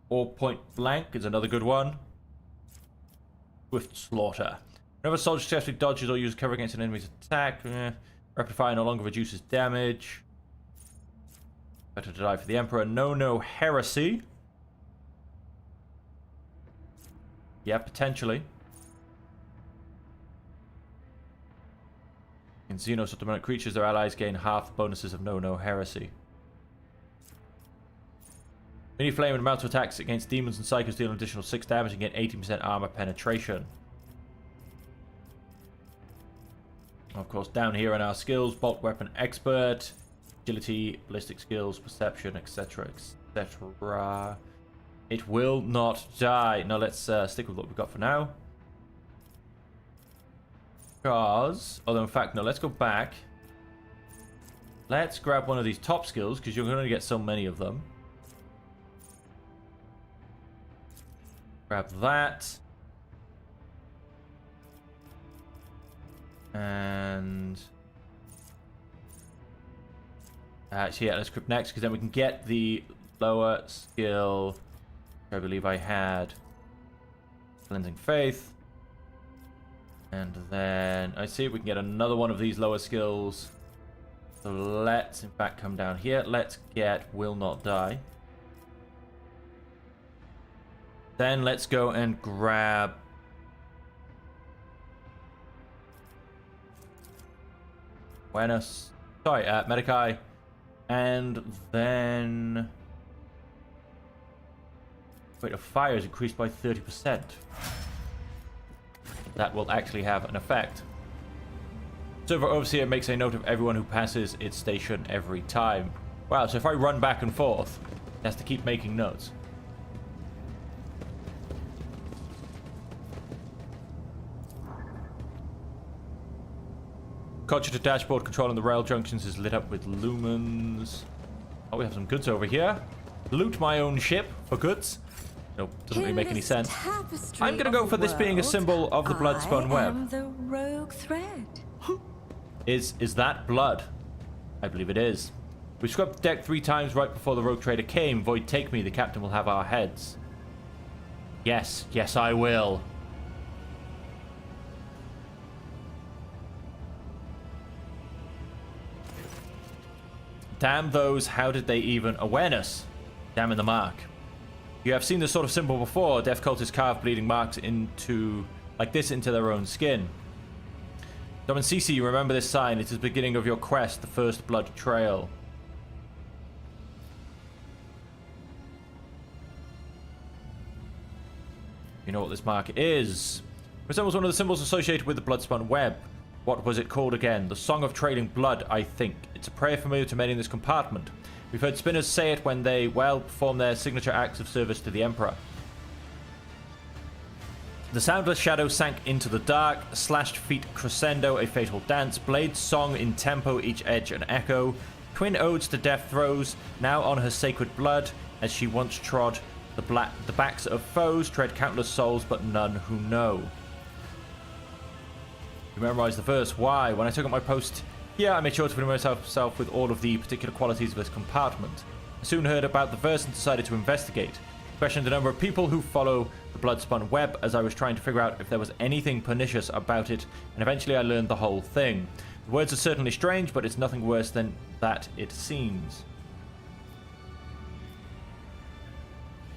Or point blank is another good one. Swift slaughter. Whenever a soldier successfully dodges or uses cover against an enemy's attack, rapid fire no longer reduces damage. Better to die for the Emperor. No heresy. Yeah, potentially. In Xenos or demonic creatures, their allies gain half the bonuses of No Heresy. Mini Flame and multiple attacks against demons and psychos deal an additional 6 damage and gain 18% armor penetration. Of course, down here in our skills, Bolt Weapon Expert, Agility, Ballistic Skills, Perception, etc, etc. It will not die. Now let's stick with what we've got for now. Because, although in fact, no, let's go back. Let's grab one of these top skills, because you're going to get so many of them. Grab that. And... actually, yeah, let's equip next, because then we can get the lower skill. I believe I had Cleansing Faith. And then I see if we can get another one of these lower skills. So let's in fact come down here. Let's get Will Not Die. Then let's go and grab Awareness. Sorry, Medicae. And then rate of fire is increased by 30%. That will actually have an effect. Server Overseer makes a note of everyone who passes its station every time. Wow, so if I run back and forth, it has to keep making notes. Cogita dashboard controlling the rail junctions is lit up with lumens. Oh, we have some goods over here. Loot my own ship for goods. Nope, doesn't really make any sense. I'm gonna go for this being a symbol of the blood-spun web. The rogue thread. Is that blood? I believe it is. We scrubbed the deck 3 times right before the rogue trader came. Void take me, the captain will have our heads. Yes, yes I will. Damn those, how did they even awareness? Damn in the mark. You have seen this sort of symbol before. Death cultists carve bleeding marks into their own skin. Dom and Cece, remember this sign. It is the beginning of your quest, the first blood trail. You know what this mark is. It resembles one of the symbols associated with the blood-spun web. What was it called again? The Song of Trailing Blood, I think. It's a prayer familiar to many in this compartment. We've heard spinners say it when they, well, perform their signature acts of service to the Emperor. The soundless shadow sank into the dark, slashed feet crescendo, a fatal dance, blades song in tempo, each edge an echo, twin odes to death throes, now on her sacred blood, as she once trod the backs of foes, tread countless souls, but none who know. You memorize the verse. Why? When I took up my post here, I made sure to familiarize myself with all of the particular qualities of this compartment. I soon heard about the verse and decided to investigate. Questioned the number of people who follow the blood-spun web as I was trying to figure out if there was anything pernicious about it, and eventually I learned the whole thing. The words are certainly strange, but it's nothing worse than that it seems.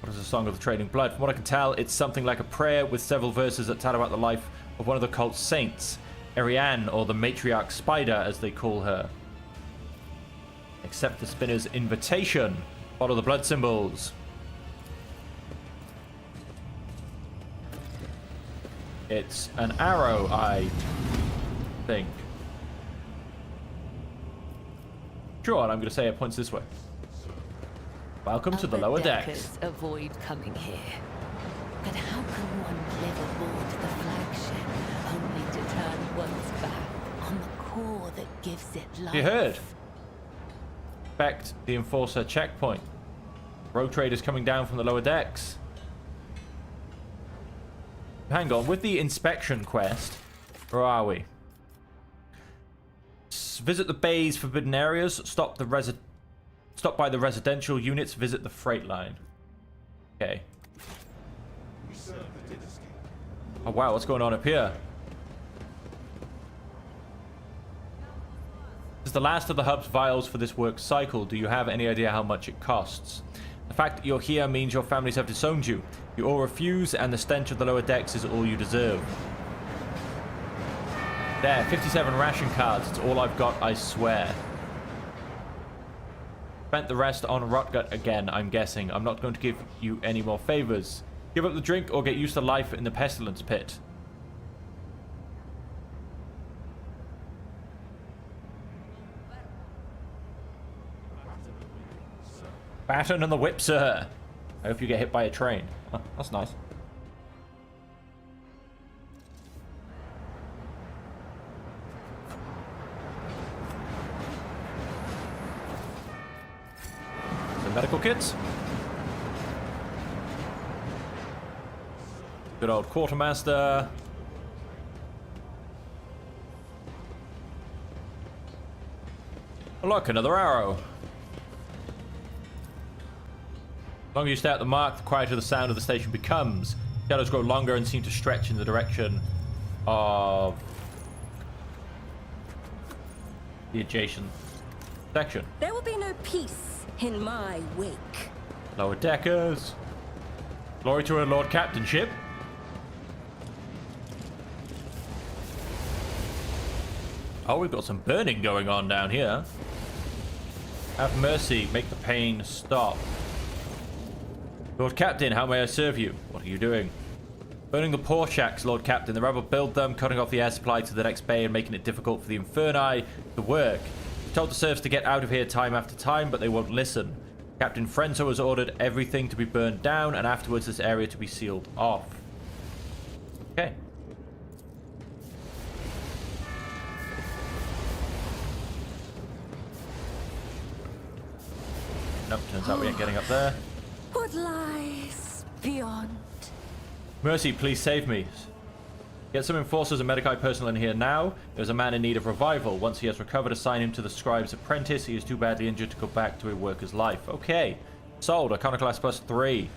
What is the Song of the Trading Blood? From what I can tell, it's something like a prayer with several verses that tell about the life of one of the cult's saints. Ariane, or the Matriarch Spider, as they call her. Accept the spinner's invitation. Follow the blood symbols. It's an arrow, I think. Sure, and I'm going to say it points this way. Welcome to the lower decks. Avoid coming here. But how can one live aboard the flagship only to turn one's back on the core that gives it life? You heard. Expect the Enforcer checkpoint. Rogue traders coming down from the lower decks. Hang on, with the inspection quest, where are we? Visit the bay's forbidden areas. Stop by the residential units. Visit the freight line. Okay. Oh wow, what's going on up here? This is the last of the hub's vials for this work cycle. Do you have any idea how much it costs? The fact that you're here means your families have disowned you. You all refuse, and the stench of the lower decks is all you deserve. There, 57 ration cards. It's all I've got, I swear. Spent the rest on Rotgut again, I'm guessing. I'm not going to give you any more favors. Give up the drink or get used to life in the pestilence pit. Baton and the whip, sir. I hope you get hit by a train. Oh, that's nice. Some medical kits. Good old quartermaster. Oh, look, another arrow. The longer you stay at the mark, the quieter the sound of the station becomes. Shadows grow longer and seem to stretch in the direction of the adjacent section. There will be no peace in my wake. Lower deckers. Glory to a Lord Captainship. Oh, we've got some burning going on down here. Have mercy, make the pain stop. Lord Captain, how may I serve you? What are you doing? Burning the poor shacks, Lord Captain. The rebel build them, cutting off the air supply to the next bay and making it difficult for the Inferni to work. He told the serfs to get out of here time after time, but they won't listen. Captain Frenzo has ordered everything to be burned down and afterwards this area to be sealed off. Okay. Nope, turns out we ain't getting up there. What lies beyond? Mercy, please save me. Get some enforcers and Medicae personnel in here now. There's a man in need of revival. Once he has recovered, assign him to the scribe's apprentice. He is too badly injured to go back to a worker's life. Okay. Sold. Iconoclast +3.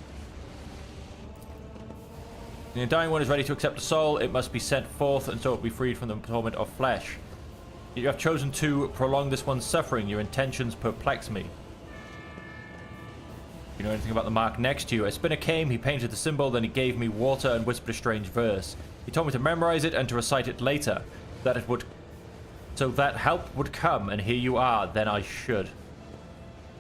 The Undying One is ready to accept a soul. It must be sent forth, and so it will be freed from the torment of flesh. You have chosen to prolong this one's suffering. Your intentions perplex me. You know anything about the mark next to you? A spinner came, he painted the symbol, then he gave me water and whispered a strange verse. He told me to memorize it and to recite it later, so that help would come, and here you are, then I should.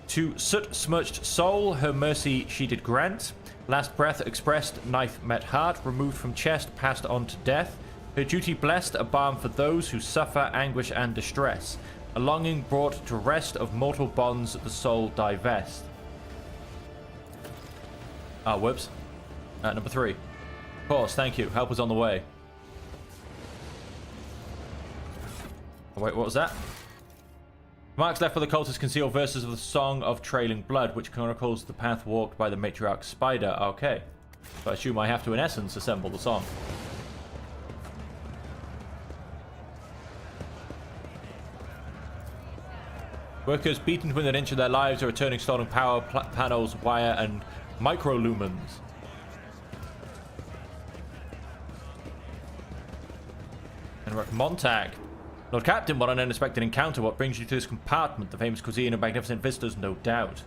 To soot-smirched soul, her mercy she did grant. Last breath expressed, knife met heart, removed from chest, passed on to death. Her duty blessed, a balm for those who suffer anguish and distress. A longing brought to rest of mortal bonds the soul divest. Ah, whoops. Number 3. Of course, thank you. Help is on the way. Oh, wait, what was that? Marks left for the cultists conceal verses of the Song of Trailing Blood, which chronicles the path walked by the matriarch Spider. Okay. So I assume I have to, in essence, assemble the song. Workers beaten to within an inch of their lives are returning stolen power panels, wire, and microlumens. And we're at Montag. Lord Captain, what an unexpected encounter. What brings you to this compartment? The famous cuisine and magnificent vistas, no doubt.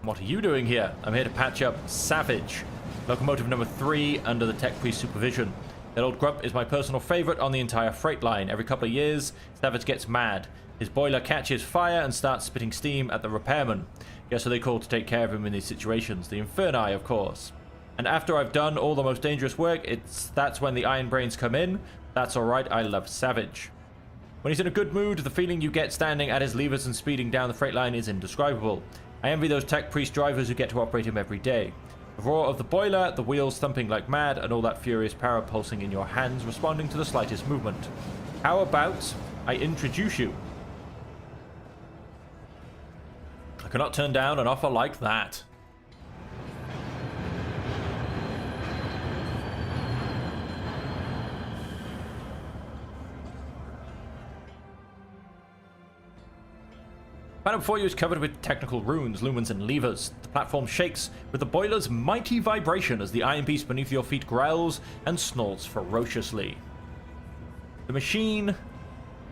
What are you doing here? I'm here to patch up Savage, locomotive number 3 under the tech priest supervision. That old grump is my personal favorite on the entire freight line. Every couple of years, Savage gets mad. His boiler catches fire and starts spitting steam at the repairman. Guess who they call to take care of him in these situations? The Inferni, of course. And after I've done all the most dangerous work, that's when the Iron Brains come in. That's alright, I love Savage. When he's in a good mood, the feeling you get standing at his levers and speeding down the freight line is indescribable. I envy those tech priest drivers who get to operate him every day. The roar of the boiler, the wheels thumping like mad, and all that furious power pulsing in your hands, responding to the slightest movement. How about I introduce you? I cannot turn down an offer like that. The panel before you is covered with technical runes, lumens, and levers. The platform shakes with the boiler's mighty vibration as the iron beast beneath your feet growls and snorts ferociously. The machine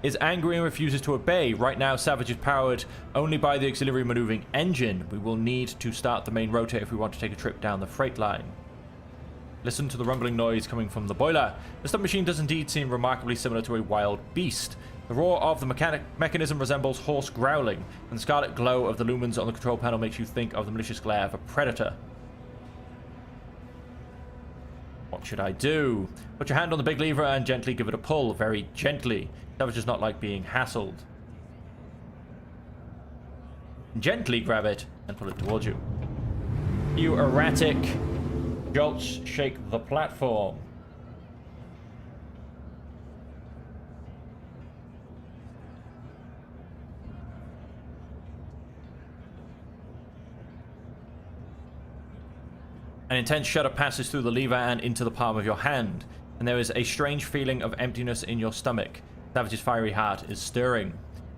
is angry and refuses to obey. Right now, Savage is powered only by the auxiliary maneuvering engine. We will need to start the main rotor if we want to take a trip down the freight line. Listen to the rumbling noise coming from the boiler. The submachine does indeed seem remarkably similar to a wild beast. The roar of the mechanism resembles hoarse growling, and the scarlet glow of the lumens on the control panel makes you think of the malicious glare of a predator. What should I do? Put your hand on the big lever and gently give it a pull. Very gently. Savage does not like being hassled. Gently grab it and pull it towards you. You erratic jolts shake the platform. An intense shudder passes through the lever and into the palm of your hand, and there is a strange feeling of emptiness in your stomach. Savage's fiery heart is stirring.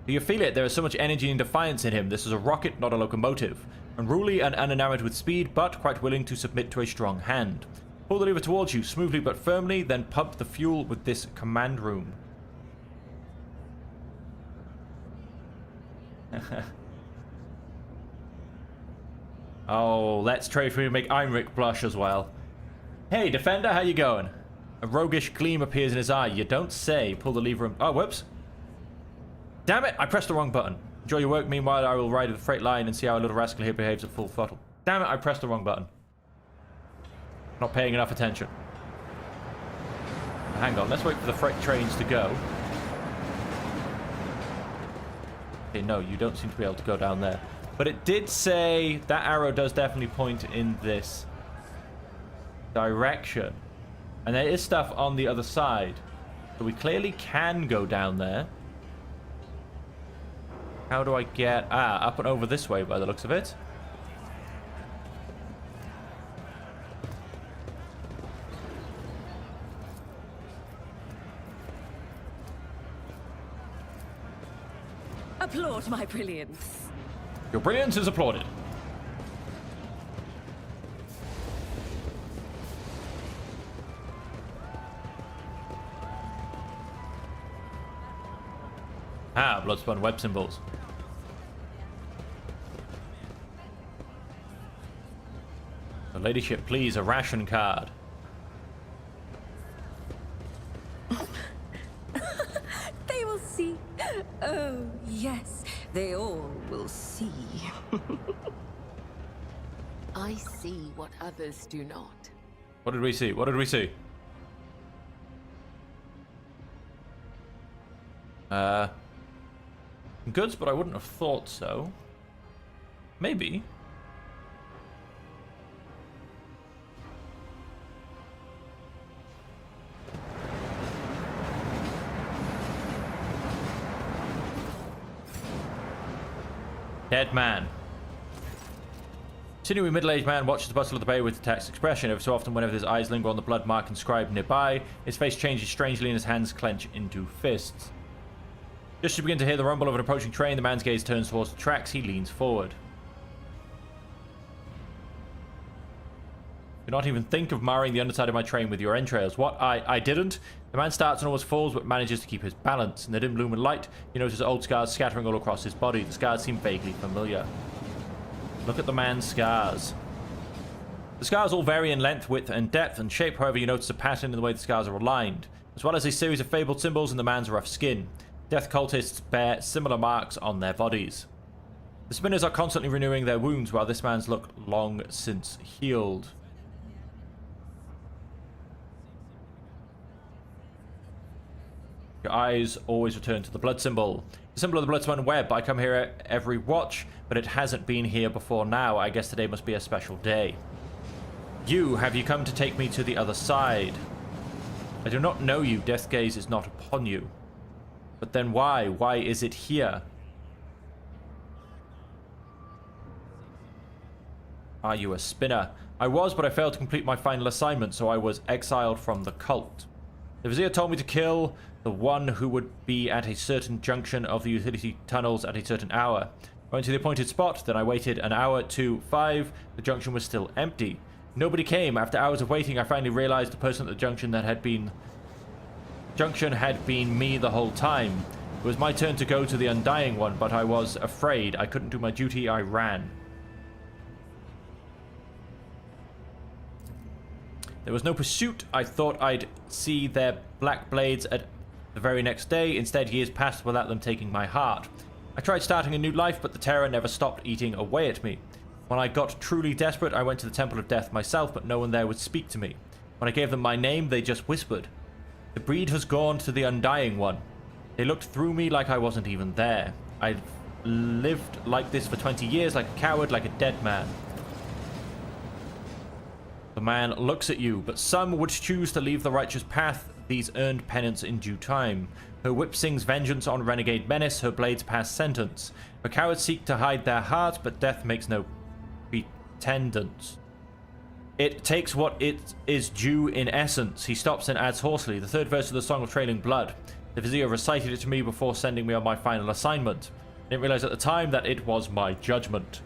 Do you feel it? There is so much energy and defiance in him. This is a rocket, not a locomotive. Unruly and unenamored with speed, but quite willing to submit to a strong hand. Pull the lever towards you, smoothly but firmly, then pump the fuel with this command room. Oh, let's trade for you to make Heinrich blush as well. Hey, Defender, how you going? A roguish gleam appears in his eye. You don't say. Pull the lever and... Oh, whoops. Damn it, I pressed the wrong button. Enjoy your work. Meanwhile, I will ride the freight line and see how our little rascal here behaves at full throttle. Damn it, I pressed the wrong button. Not paying enough attention. Hang on, let's wait for the freight trains to go. Okay, no, you don't seem to be able to go down there. But it did say that arrow does definitely point in this direction. And there is stuff on the other side. So we clearly can go down there. How do I get... Ah, up and over this way by the looks of it. Applaud my brilliance. Your brilliance is applauded. Ah, blood-spun web symbols. The ladyship, please, a ration card. They will see. Oh, yes. They all will see. I see what others do not. What did we see? What did we see? Goods, but I wouldn't have thought so. Maybe. Dead man. Sinewy middle-aged man watches the bustle of the bay with a tense expression. Every so often, whenever his eyes linger on the blood mark inscribed nearby, his face changes strangely and his hands clench into fists. Just as you begin to hear the rumble of an approaching train, the man's gaze turns towards the tracks. He leans forward. Do not even think of marring the underside of my train with your entrails. What? I didn't? The man starts and almost falls, but manages to keep his balance. In the dim lumen light, you notice old scars scattering all across his body. The scars seem vaguely familiar. Look at the man's scars. The scars all vary in length, width, and depth and shape. However, you notice a pattern in the way the scars are aligned, as well as a series of fabled symbols in the man's rough skin. Death cultists bear similar marks on their bodies. The spinners are constantly renewing their wounds, while this man's look long since healed. Your eyes always return to the blood symbol. The symbol of the blood-spun web. I come here every watch, but it hasn't been here before now. I guess today must be a special day. Have you come to take me to the other side? I do not know you. Death's gaze is not upon you. But then why? Why is it here? Are you a spinner? I was, but I failed to complete my final assignment, so I was exiled from the cult. The Vizier told me to kill the one who would be at a certain junction of the utility tunnels at a certain hour. I went to the appointed spot, then I waited an hour to 5. The junction was still empty. Nobody came. After hours of waiting, I finally realized the person at the junction had been me the whole time. was my turn to go to the Undying One, but I was afraid. I couldn't do my duty. I ran. There was no pursuit. I thought I'd see their black blades at the very next day. Instead, years passed without them taking my heart. I tried starting a new life, but the terror never stopped eating away at me. When I got truly desperate, I went to the Temple of Death myself, but no one there would speak to me. When I gave them my name, they just whispered. The breed has gone to the Undying One. They looked through me like I wasn't even there. I've lived like this for 20 years, like a coward, like a dead man. The man looks at you, but some would choose to leave the righteous path. These earned penance in due time. Her whip sings vengeance on renegade menace, her blades pass sentence. The cowards seek to hide their hearts, but death makes no pretendance. It takes what it is due in essence. He stops and adds hoarsely, the third verse of the Song of Trailing Blood. The Vizier recited it to me before sending me on my final assignment. I didn't realize at the time that it was my judgment.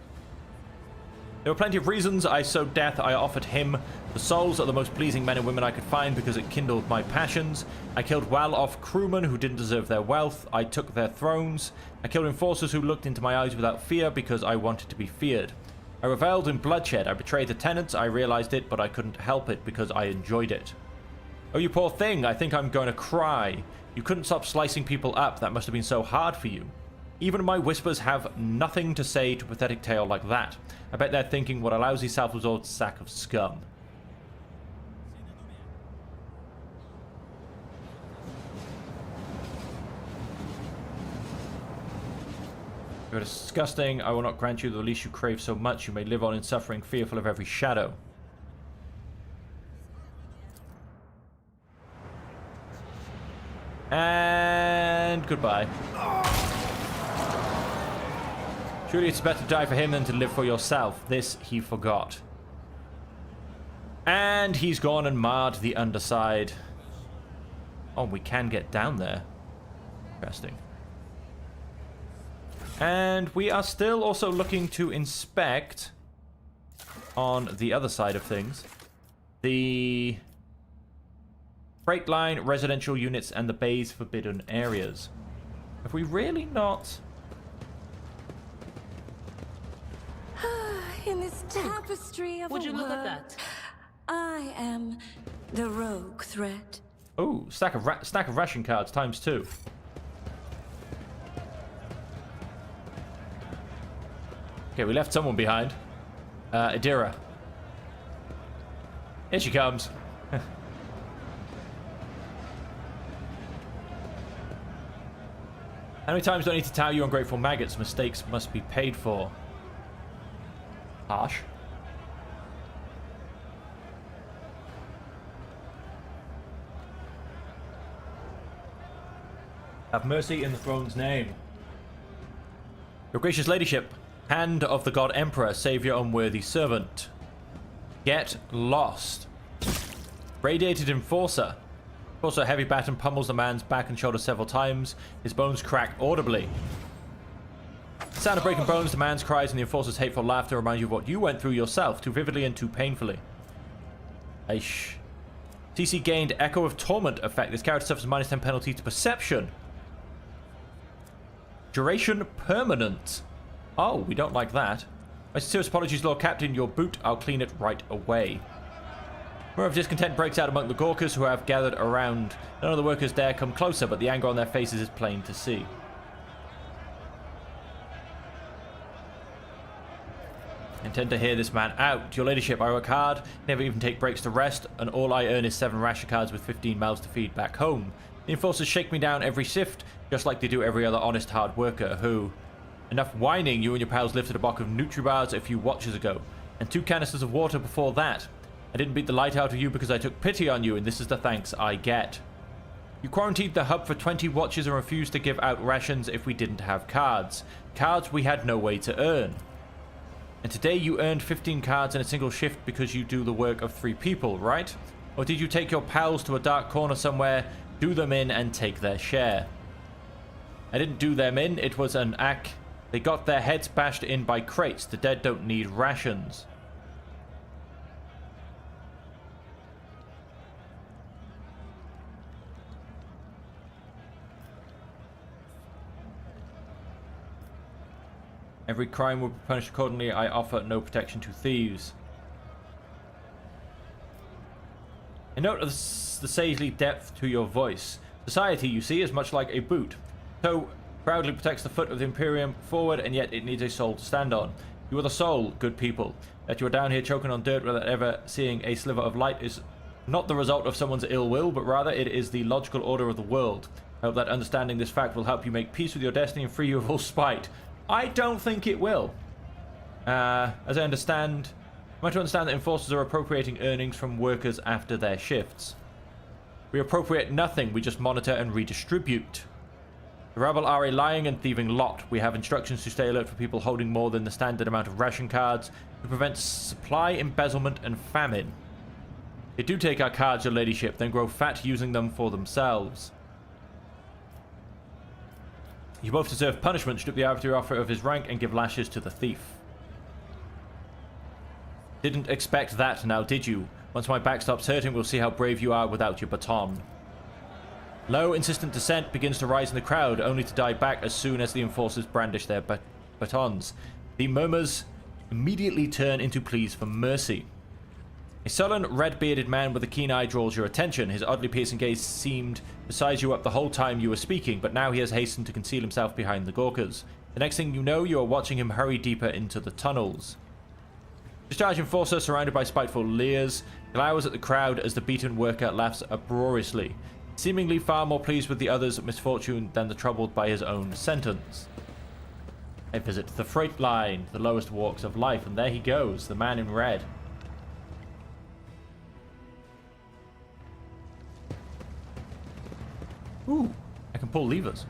There were plenty of reasons I sowed death. I offered him the souls of the most pleasing men and women I could find because it kindled my passions. I killed well-off crewmen who didn't deserve their wealth. I took their thrones. I killed enforcers who looked into my eyes without fear because I wanted to be feared. I reveled in bloodshed. I betrayed the tenants. I realized it, but I couldn't help it because I enjoyed it. Oh, you poor thing. I think I'm going to cry. You couldn't stop slicing people up. That must have been so hard for you. Even my whispers have nothing to say to a pathetic tale like that. I bet they're thinking what a lousy self-absorbed sack of scum. You are disgusting. I will not grant you the release you crave so much. You may live on in suffering, fearful of every shadow. And goodbye. Surely it's better to die for him than to live for yourself. This he forgot. And he's gone and marred the underside. Oh, we can get down there. Interesting. And we are still also looking to inspect, on the other side of things, the freight line, residential units, and the bay's forbidden areas. Have we really not... In this tapestry of Would a you look at world, that? I am the rogue threat. Oh, stack of ration cards times 2. Okay, we left someone behind. Adira. Here she comes. How many times do I need to tell you ungrateful maggots? Mistakes must be paid for. Harsh. Have mercy in the throne's name. Your gracious ladyship, hand of the god emperor, save your unworthy servant. Get lost. Radiated enforcer. Also, a heavy baton pummels the man's back and shoulder several times. His bones crack audibly. The sound of breaking bones, the man's cries, and the enforcer's hateful laughter remind you of what you went through yourself, too vividly and too painfully. Aish. TC gained Echo of Torment effect. This character suffers -10 penalty to perception. Duration permanent. Oh, we don't like that. My sincerest apologies, Lord Captain. Your boot, I'll clean it right away. Murmur of discontent breaks out among the Gawkers who have gathered around. None of the workers dare come closer, but the anger on their faces is plain to see. I intend to hear this man out. Your ladyship, I work hard, never even take breaks to rest, and all I earn is 7 ration cards with 15 mouths to feed back home. The enforcers shake me down every shift, just like they do every other honest hard worker who... Enough whining. You and your pals lifted a box of Nutribars a few watches ago, and 2 canisters of water before that. I didn't beat the light out of you because I took pity on you, and this is the thanks I get. You quarantined the hub for 20 watches and refused to give out rations if we didn't have cards. Cards we had no way to earn. And today you earned 15 cards in a single shift because you do the work of 3 people, right? Or did you take your pals to a dark corner somewhere, do them in, and take their share? I didn't do them in, it was an act. They got their heads bashed in by crates. The dead don't need rations. Every crime will be punished accordingly. I offer no protection to thieves. A note of the sagely depth to your voice. Society, you see, is much like a boot. So proudly protects the foot of the Imperium forward, and yet it needs a soul to stand on. You are the soul, good people. That you are down here choking on dirt without ever seeing a sliver of light is not the result of someone's ill will, but rather it is the logical order of the world. I hope that understanding this fact will help you make peace with your destiny and free you of all spite. I don't think it will. As I understand... Am I to understand that enforcers are appropriating earnings from workers after their shifts? We appropriate nothing, we just monitor and redistribute. The rabble are a lying and thieving lot. We have instructions to stay alert for people holding more than the standard amount of ration cards to prevent supply embezzlement and famine. They do take our cards, your ladyship, then grow fat using them for themselves. You both deserve punishment. Strip the arbitrary offer of his rank and give lashes to the thief. Didn't expect that now, did you? Once my back stops hurting, we'll see how brave you are without your baton. Low, insistent dissent begins to rise in the crowd, only to die back as soon as the enforcers brandish their batons. The murmurs immediately turn into pleas for mercy. A sullen, red-bearded man with a keen eye draws your attention. His oddly piercing gaze seemed to size you up the whole time you were speaking, but now he has hastened to conceal himself behind the Gawkers. The next thing you know, you are watching him hurry deeper into the tunnels. Discharged enforcer, surrounded by spiteful leers, glowers at the crowd as the beaten worker laughs uproariously, seemingly far more pleased with the other's misfortune than the troubled by his own sentence. I visit the freight line, the lowest walks of life, and there he goes, the man in red. Ooh, I can pull levers.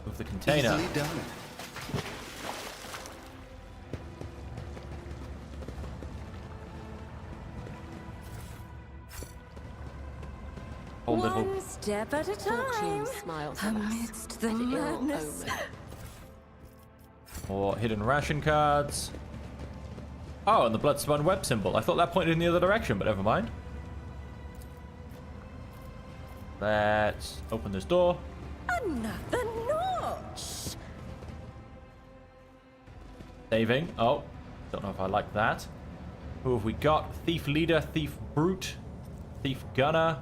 Move the container. Easily done. Whole little One step at a time. Fortune smiles at us, Amidst the but ill madness. omen. or hidden ration cards. Oh, and the blood-spun web symbol. I thought that pointed in the other direction, but never mind. Let's open this door. Another notch. Saving. Oh, don't know if I like that. Who have we got? Thief leader, thief brute, thief gunner.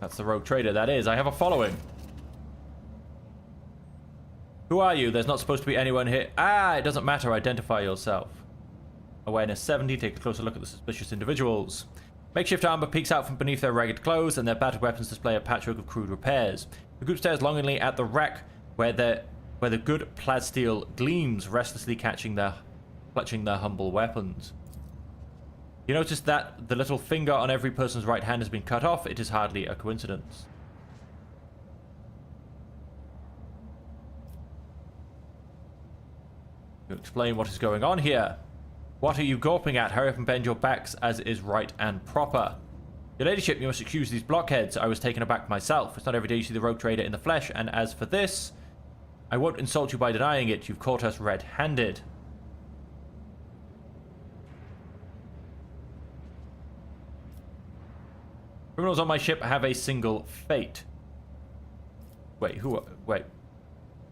That's the rogue trader, that is. I have a following. Who are you? There's not supposed to be anyone here. Ah, it doesn't matter. Identify yourself. Awareness 70. Take a closer look at the suspicious individuals. Makeshift armor peeks out from beneath their ragged clothes, and their battered weapons display a patchwork of crude repairs. The group stares longingly at the rack where the good plasteel gleams, restlessly clutching their humble weapons. You notice that the little finger on every person's right hand has been cut off. It is hardly a coincidence. You explain what is going on here. What are you gawping at? Hurry up and bend your backs as is right and proper. Your ladyship, you must excuse these blockheads. I was taken aback myself. It's not every day you see the rogue trader in the flesh, and as for this, I won't insult you by denying it. You've caught us red-handed. Criminals on my ship have a single fate. Wait, wait.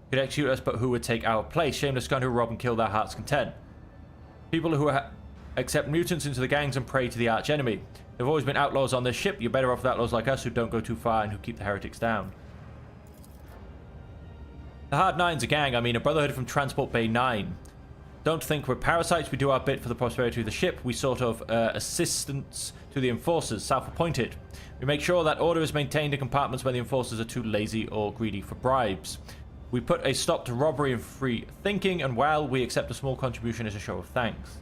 Could execute us, but who would take our place? Shameless scum who rob and kill their heart's content. People who accept mutants into the gangs and prey to the arch enemy. There have always been outlaws on this ship. You're better off with outlaws like us who don't go too far and who keep the heretics down. The Hard Nine's a gang. I mean, a brotherhood from Transport Bay 9. Don't think we're parasites. We do our bit for the prosperity of the ship. We sort of assistants to the enforcers, self-appointed. We make sure that order is maintained in compartments where the enforcers are too lazy or greedy for bribes. We put a stop to robbery and free thinking, and while we accept a small contribution as a show of thanks.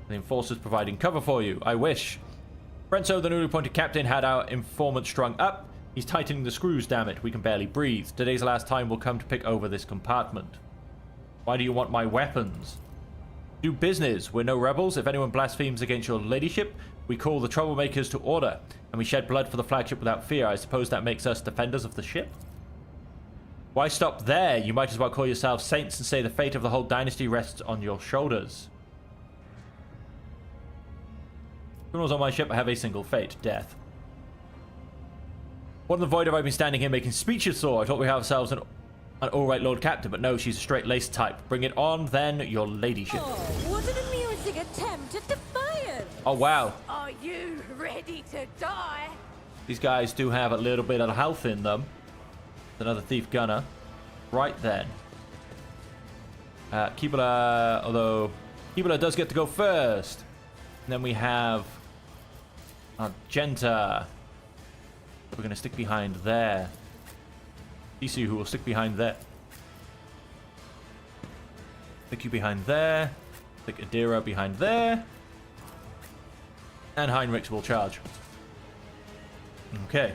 The enforcers providing cover for you. I wish. Brenso, the newly appointed captain, had our informant strung up. He's tightening the screws, damn it. We can barely breathe. Today's the last time we'll come to pick over this compartment. Why do you want my weapons? Do business. We're no rebels. If anyone blasphemes against your ladyship, we call the troublemakers to order. and we shed blood for the flagship without fear. I suppose that makes us defenders of the ship? Why stop there? You might as well call yourselves saints and say the fate of the whole dynasty rests on your shoulders. Criminals on my ship have a single fate, death. What in the void have I been standing here making speeches for? I thought we have ourselves an alright Lord Captain, but no, she's a straight-laced type. Bring it on, then, your ladyship. Oh, what an amusing attempt at defiance! Oh, wow. Are you ready to die? These guys do have a little bit of health in them. Another thief gunner. Right then. Kibula, although Kibula does get to go first. And then we have Argenta. We're going to stick behind there. Isu, who will stick behind there. Stick you behind there. Stick Adira behind there. And Heinrichs will charge. Okay.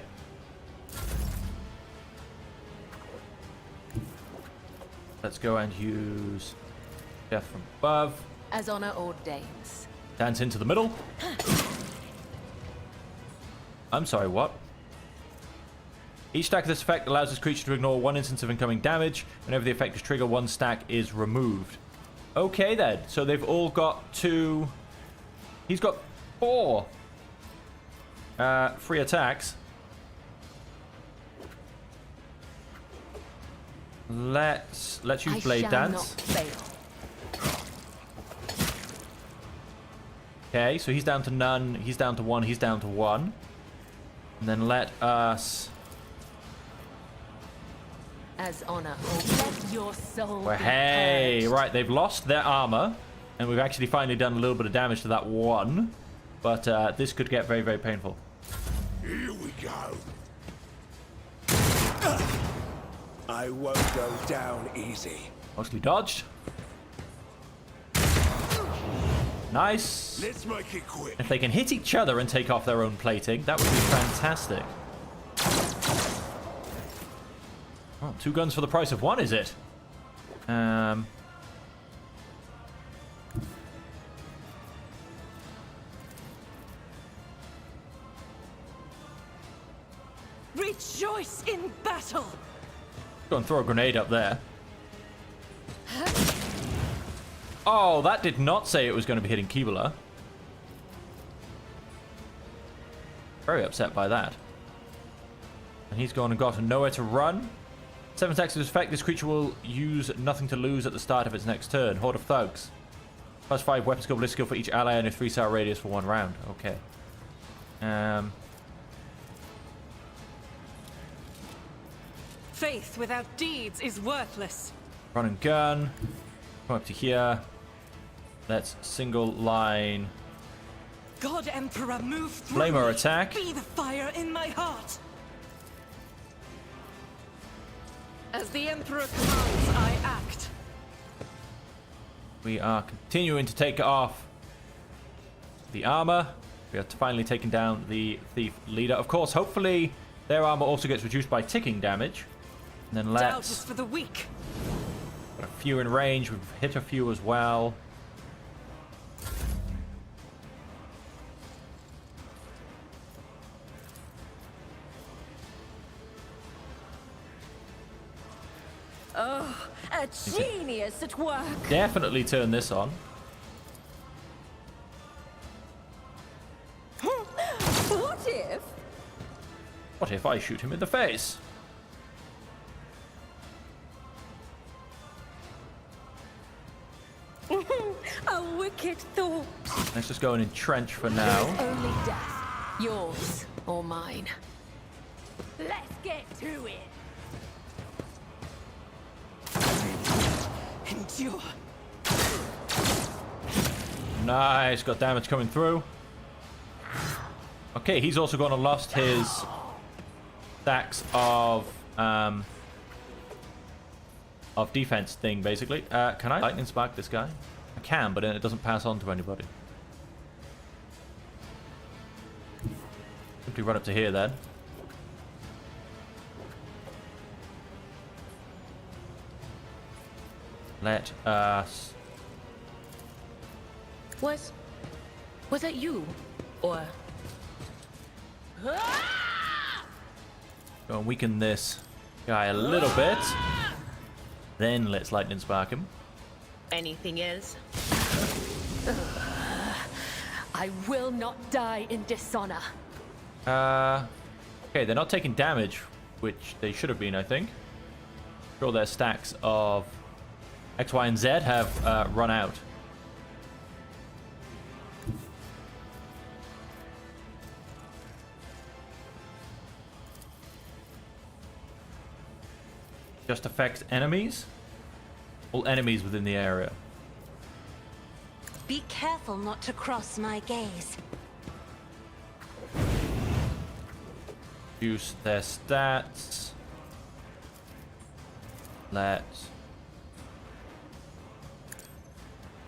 Let's go and use death from above. As honor ordains. Dance into the middle. I'm sorry, what? Each stack of this effect allows this creature to ignore one instance of incoming damage. Whenever the effect is triggered, one stack is removed. Okay then, so they've all got 2. He's got 4 free attacks. Let's use Blade Dance. Okay, so he's down to none, he's down to 1, he's down to 1. And then let us... As honor, let your soul Well, be hey, purged. right, they've lost their armor. And we've actually finally done a little bit of damage to that one. But this could get very, very painful. Here we go. I won't go down easy. Mostly dodged. Nice. Let's make it quick. If they can hit each other and take off their own plating, that would be fantastic. Oh, 2 guns for the price of 1, is it? Rejoice in battle! Go and throw a grenade up there. Oh, that did not say it was going to be hitting Kibula. Very upset by that. And he's gone and got nowhere to run. 7 attacks of his effect. This creature will use nothing to lose at the start of its next turn. Horde of Thugs. Plus 5 weapon skill, ballistic skill for each ally and a 3-star radius for 1 round. Okay. Faith without deeds is worthless. Run and gun. Come up to here. Let's single line. God Emperor, move through Flamer me. attack. Be the fire in my heart. As the Emperor commands, I act. We are continuing to take off the armor. We have finally taken down the thief leader. Of course, hopefully their armor also gets reduced by ticking damage. And then Doubt is let's... for the weak. Got a few in range. We've hit a few as well. Oh, a genius at work. Definitely turn this on. What if? What if I shoot him in the face? A wicked thought. Let's just go and entrench for now. Only death. Yours or mine. Let's get to it. Endure. Nice, got damage coming through. Okay, he's also going to lost his stacks of defense thing, basically. Can I lightning spark this guy? I can, but then it doesn't pass on to anybody. Simply run up to here then. Let us... Was that you? Or Go and weaken this guy a little bit. Then let's lightning spark him. Anything else? I will not die in dishonor. Okay, they're not taking damage, which they should have been, I think. Sure, their stacks of X, Y, and Z have run out. Just affects enemies? All enemies within the area. Be careful not to cross my gaze. Reduce their stats. Let's...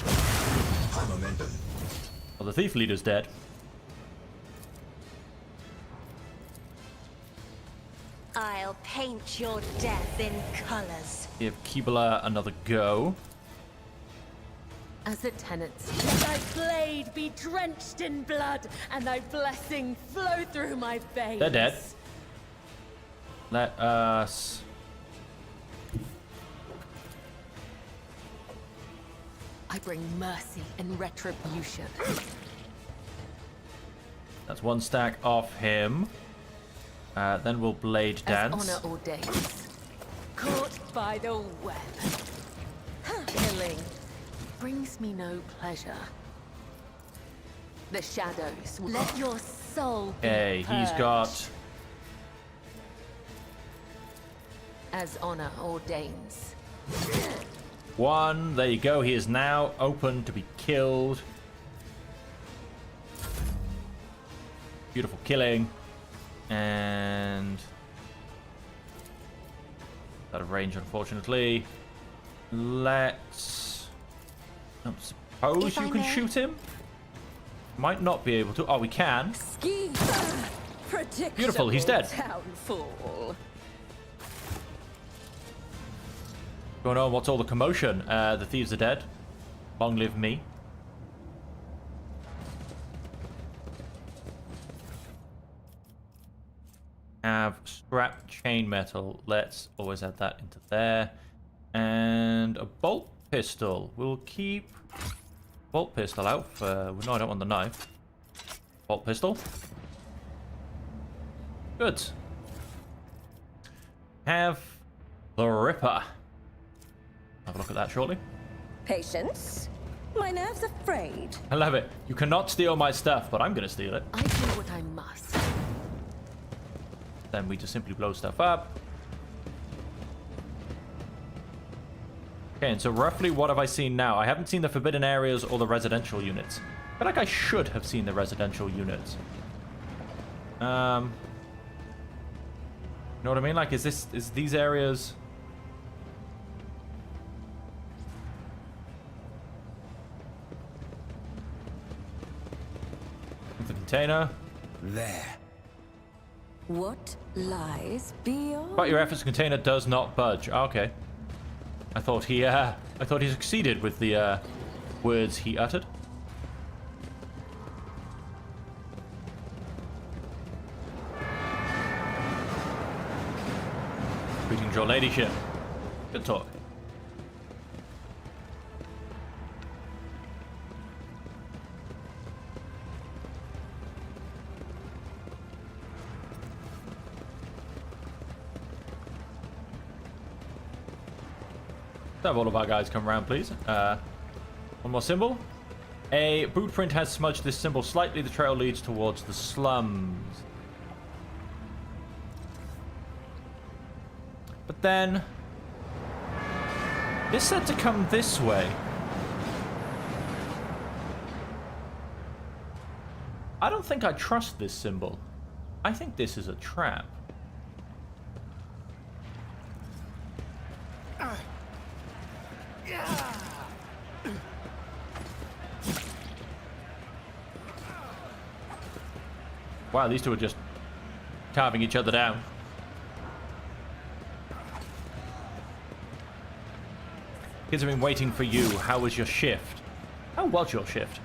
High momentum. Well, the thief leader's dead. I'll paint your death in colors. Give Kibala another go. As the tenants, let thy blade be drenched in blood, and thy blessing flow through my veins. They're dead. Let us... I bring mercy and retribution. That's one stack off him. Then we'll blade dance. As honor ordains. Caught by the web. Killing brings me no pleasure. The shadows. Let your soul be Okay, he's purged. got... As honor ordains. one. There you go. He is now open to be killed. Beautiful killing. And... out of range, unfortunately. Let's... I suppose If you I can may. shoot him. Might not be able to. Oh, we can. Ski. Beautiful, he's dead. Downfall. Going on, what's all the commotion? The thieves are dead. Long live me. Have scrap chain metal. Let's always add that into there. And a bolt pistol. We'll keep bolt pistol out for... no, I don't want the knife. Bolt pistol. Good. Have the Ripper. Have a look at that shortly. Patience. My nerves are frayed. I love it. You cannot steal my stuff, but I'm going to steal it. I do what I must. Then we just simply blow stuff up. Okay, and so roughly what have I seen now? I haven't seen the forbidden areas or the residential units. I feel like I should have seen the residential units. You know what I mean? Like, is these areas... the container. There. What lies beyond? But your efforts container does not budge. Okay. I thought he succeeded with the words he uttered. Greetings, your ladyship. Good talk. Have all of our guys come around, please. One more symbol. A boot print has smudged this symbol slightly. The trail leads towards the slums. But then... this said to come this way. I don't think I trust this symbol. I think this is a trap. Wow, these two are just carving each other down. Kids have been waiting for you. How was your shift? How was your shift?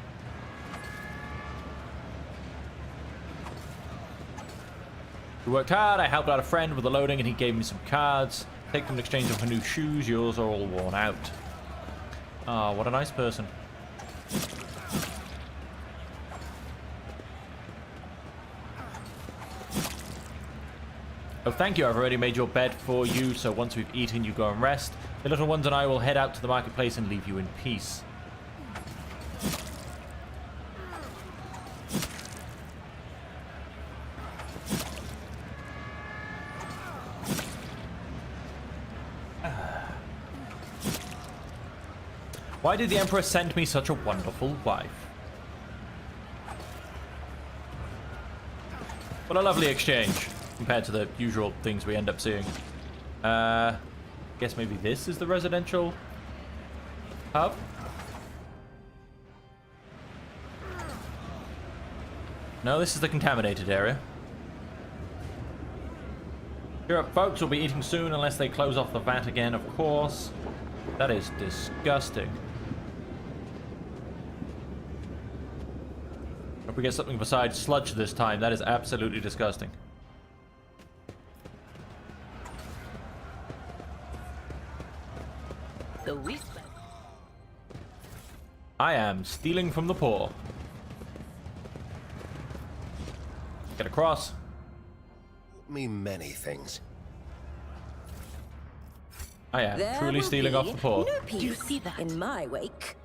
We worked hard. I helped out a friend with the loading, and he gave me some cards. Take them in exchange for new shoes. Yours are all worn out. Ah, what a nice person. Oh, thank you. I've already made your bed for you, so once we've eaten, you go and rest. The little ones and I will head out to the marketplace and leave you in peace. Why did the Emperor send me such a wonderful wife? What a lovely exchange compared to the usual things we end up seeing. Guess maybe this is the residential hub? No, this is the contaminated area. Cheer up, folks. We'll be eating soon unless they close off the vat again, of course. That is disgusting. Hope we get something besides sludge this time. That is absolutely disgusting. The whisper. I am stealing from the poor. Get across. Me many things. I am There truly will stealing be off the poor. No peace Do you see that? in my wake.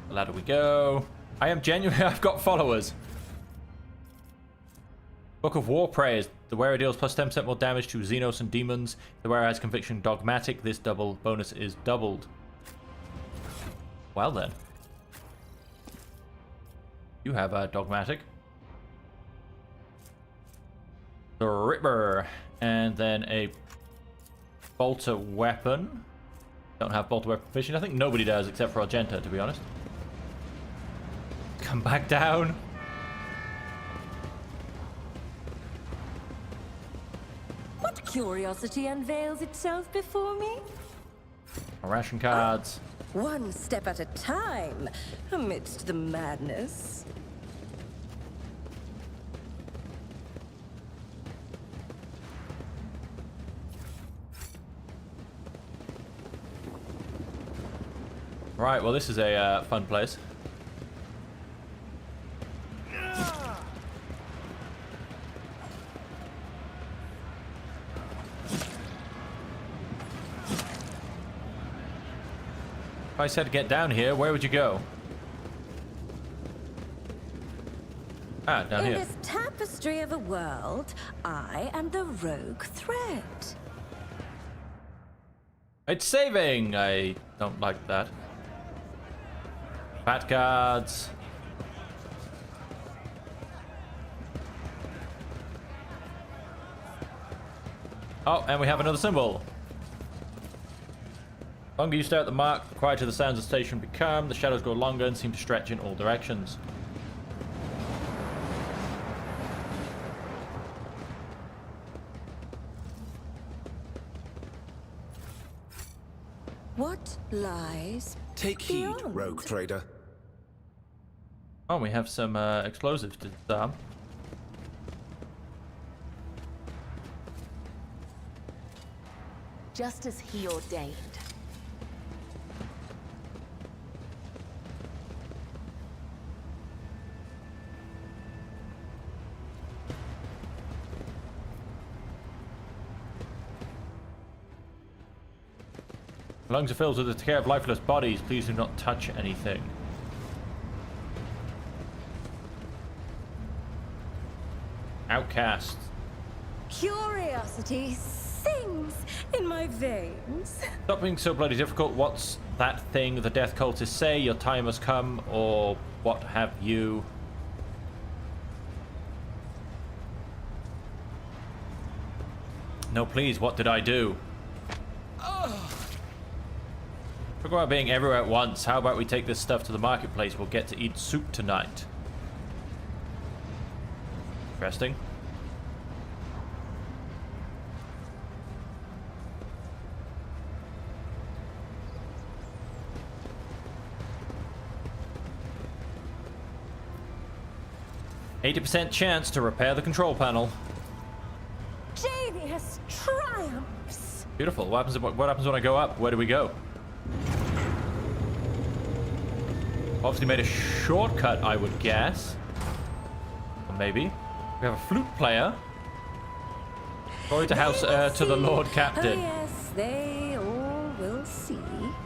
The ladder we go. I am genuine. I've got followers. Book of War Prayers. The wearer deals plus 10% more damage to Xenos and demons. The wearer has conviction dogmatic. This double bonus is doubled. Well then. You have a dogmatic. The Ripper. And then a bolter weapon. Don't have bolter weapon proficiency. I think nobody does except for Argenta, to be honest. Come back down. What curiosity unveils itself before me? Ration cards. One step at a time, amidst the madness. Right, well, this is a fun place. If I said get down here, where would you go? Ah, down In here. this tapestry of a world, I am the rogue thread. It's saving! I don't like that. Fat cards. Oh, and we have another symbol. The longer you stare at the mark, the quieter the sounds of the station become. The shadows grow longer and seem to stretch in all directions. What lies Take heed, beyond? rogue trader. Oh, we have some explosives to disarm. Just as he ordained. Lungs are filled with the decay of lifeless bodies. Please do not touch anything. Outcast. Curiosity sings in my veins. Stop being so bloody difficult. What's that thing the death cultists say? Your time has come, or what have you? No, please, what did I do? Talk about being everywhere at once. How about we take this stuff to the marketplace? We'll get to eat soup tonight. Interesting. 80% chance to repair the control panel. Genius triumphs! Beautiful. What happens when I go up? Where do we go? Obviously made a shortcut, I would guess. Or maybe. We have a flute player. Going to house to the Lord Captain. Oh, yes, they all will see.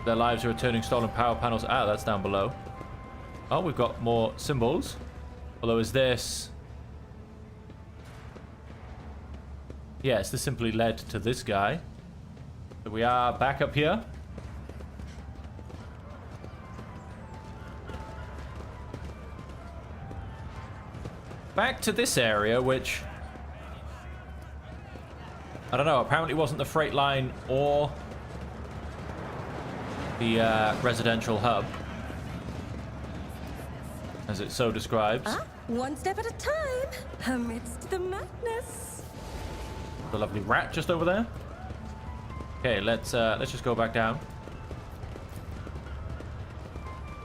Their lives are returning stolen power panels. Ah, that's down below. Oh, we've got more symbols. Although, is this... Yes, this simply led to this guy. So we are back up here. Back to this area, which... I don't know, apparently wasn't the freight line or the residential hub, as it so describes. One step at a time, amidst the madness. The lovely rat just over there. Okay, let's just go back down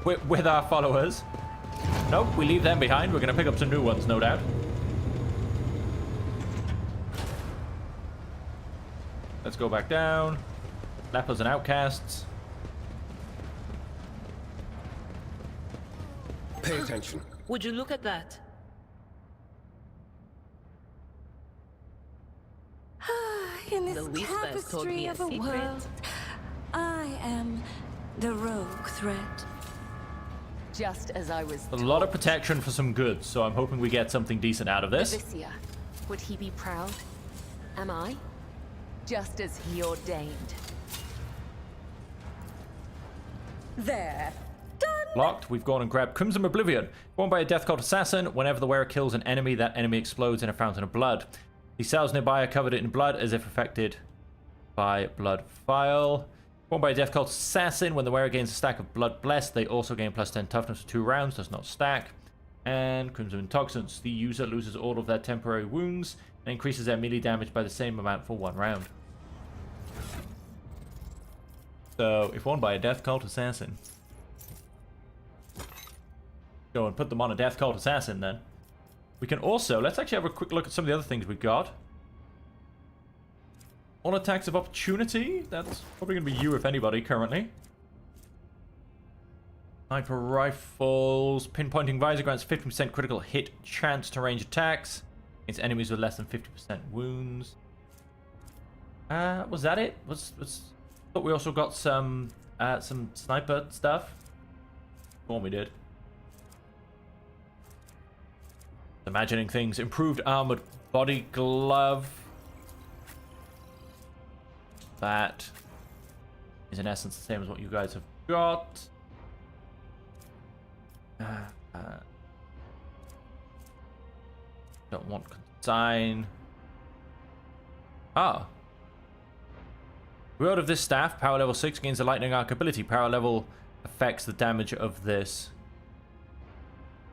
with our followers. Nope, we leave them behind. We're gonna pick up some new ones, no doubt. Let's go back down. Lepers and outcasts. Pay attention. Would you look at that? In this The Whispers told tapestry me a of a secret. world, I am the rogue thread. Just as I was A lot of protection for some goods, so I'm hoping we get something decent out of this. Visia, would he be proud? Am I? Just as he ordained. There. Locked. We've gone and grabbed Crimson Oblivion. Worn by a Death Cult assassin. Whenever the wearer kills an enemy, that enemy explodes in a fountain of blood. The cells nearby are covered in blood as if affected by blood file. Worn by a Death Cult assassin. When the wearer gains a stack of blood blessed, they also gain plus 10 toughness for 2 rounds. Does not stack. And Crimson Intoxicants. The user loses all of their temporary wounds and increases their melee damage by the same amount for 1 round. So, if worn by a Death Cult assassin, go and put them on a Death Cult assassin then. We can also, let's actually have a quick look at some of the other things we've got. On attacks of opportunity, that's probably going to be you if anybody currently. Sniper rifles, pinpointing visor grants 50% critical hit chance to range attacks against enemies with less than 50% wounds. Was that it? Thought we also got some sniper stuff. Go on, we did. Imagining things. Improved armored body glove. That is in essence the same as what you guys have got. Don't want consign. Ah. Wield of this staff, power level 6, gains a lightning arc ability. Power level affects the damage of this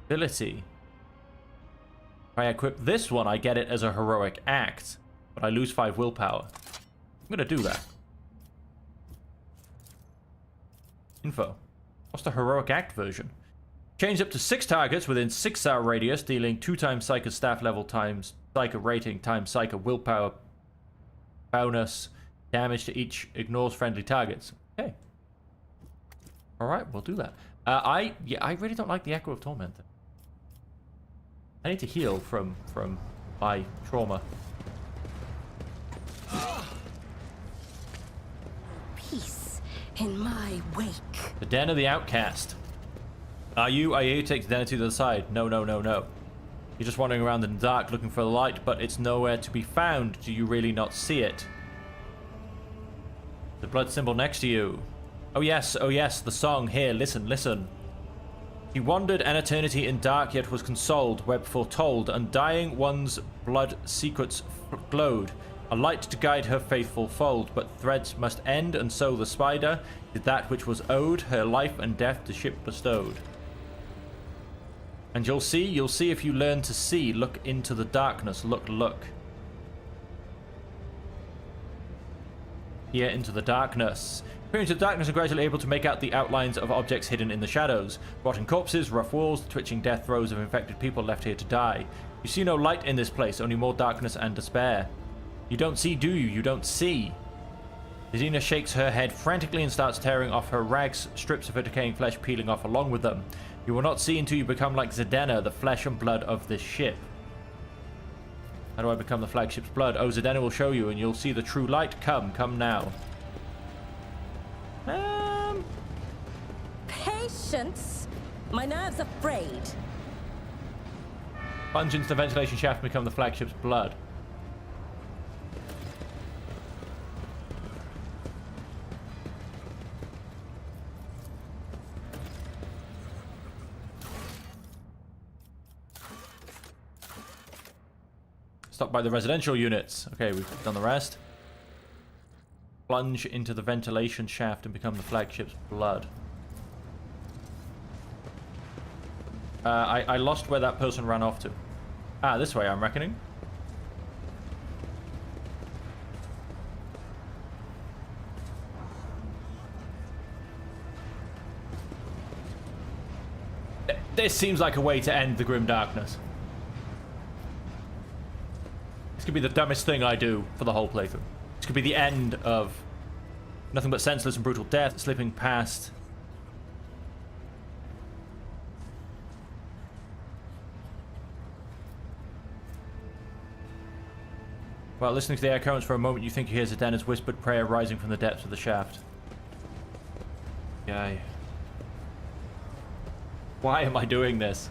ability. If I equip this one, I get it as a heroic act, but I lose 5 willpower. I'm gonna do that. Info. What's the heroic act version? Change up to 6 targets within 6-hour radius, dealing 2 times Psyker staff level times Psyker rating times Psyker willpower bonus damage to each. Ignores friendly targets. Okay. All right, we'll do that. I really don't like the Echo of Torment. I need to heal from my trauma. Peace in my wake. The Den of the Outcast. Are you take the den to the side? No, no, no, no. You're just wandering around in the dark looking for the light, but it's nowhere to be found. Do you really not see it? The blood symbol next to you. Oh yes, the song. Here, listen, listen. He wandered an eternity in dark, yet was consoled, web foretold. Undying one's blood secrets glowed, a light to guide her faithful fold. But threads must end, and so the spider did that which was owed, her life and death to ship bestowed. And you'll see if you learn to see. Look into the darkness, look, look. Peer into the darkness. Peering into the darkness and gradually able to make out the outlines of objects hidden in the shadows. Rotting corpses, rough walls, twitching death throes of infected people left here to die. You see no light in this place, only more darkness and despair. You don't see, do you? You don't see. Zena shakes her head frantically and starts tearing off her rags, strips of her decaying flesh peeling off along with them. You will not see until you become like Zedena, the flesh and blood of this ship. How do I become the flagship's blood? Oh, Zedena will show you and you'll see the true light. Come now. Patience? My nerves are frayed. Plunge into the ventilation shaft and become the flagship's blood. Stop by the residential units. Okay, we've done the rest. Plunge into the ventilation shaft and become the flagship's blood. I lost where that person ran off to. Ah, this way, I'm reckoning. This seems like a way to end the grim darkness. This could be the dumbest thing I do for the whole playthrough. This could be the end of nothing but senseless and brutal death, slipping past. While listening to the air currents for a moment, you think you hear Zedena's whispered prayer rising from the depths of the shaft. Yay. Why am I doing this?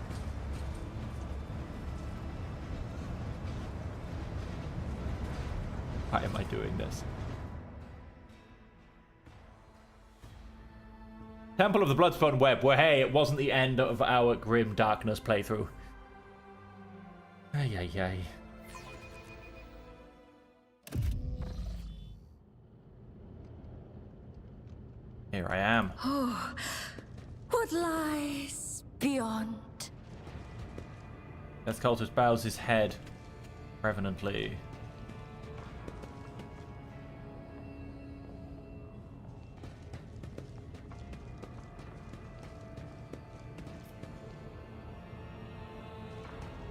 Why am I doing this? Temple of the Bloodspun Web, where, hey, it wasn't the end of our Grim Darkness playthrough. Ay, ay, ay. Here I am. Oh, what lies beyond? Death Cultist bows his head reverently.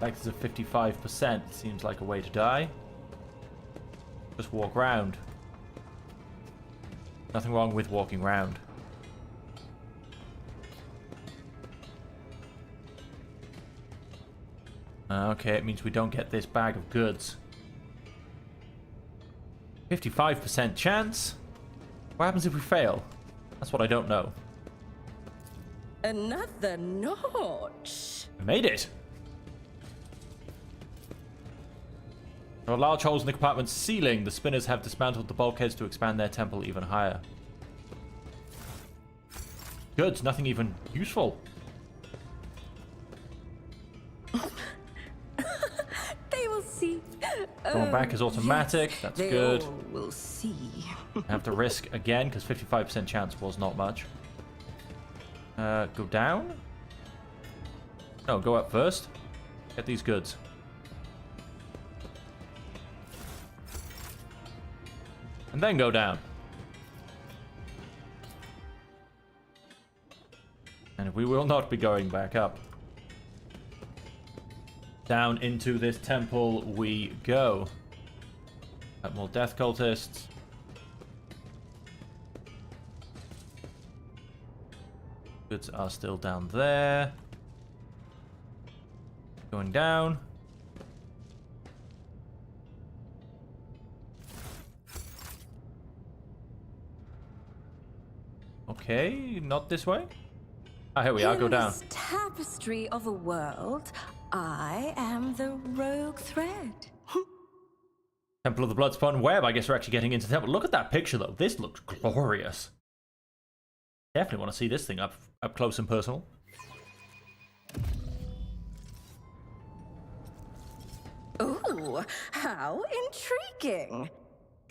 Factors of 55% seems like a way to die. Just walk round. Nothing wrong with walking round. Okay, it means we don't get this bag of goods. 55% chance? What happens if we fail? That's what I don't know. Another notch. We made it! There are large holes in the compartment's ceiling. The spinners have dismantled the bulkheads to expand their temple even higher. Goods, nothing even useful. They will see. Going back is automatic. Yes, That's they good. all will see. I have to risk again because 55% chance was not much. Go down? No, go up first. Get these goods. And then go down. And we will not be going back up. Down into this temple we go. Got more death cultists. Goods are still down there. Going down. Okay, not this way. Ah, here we are. Go down. In this tapestry of a world, I am the rogue thread. Temple of the Bloodspun Web. I guess we're actually getting into the temple. Look at that picture, though. This looks glorious. Definitely want to see this thing up close and personal. Ooh, how intriguing.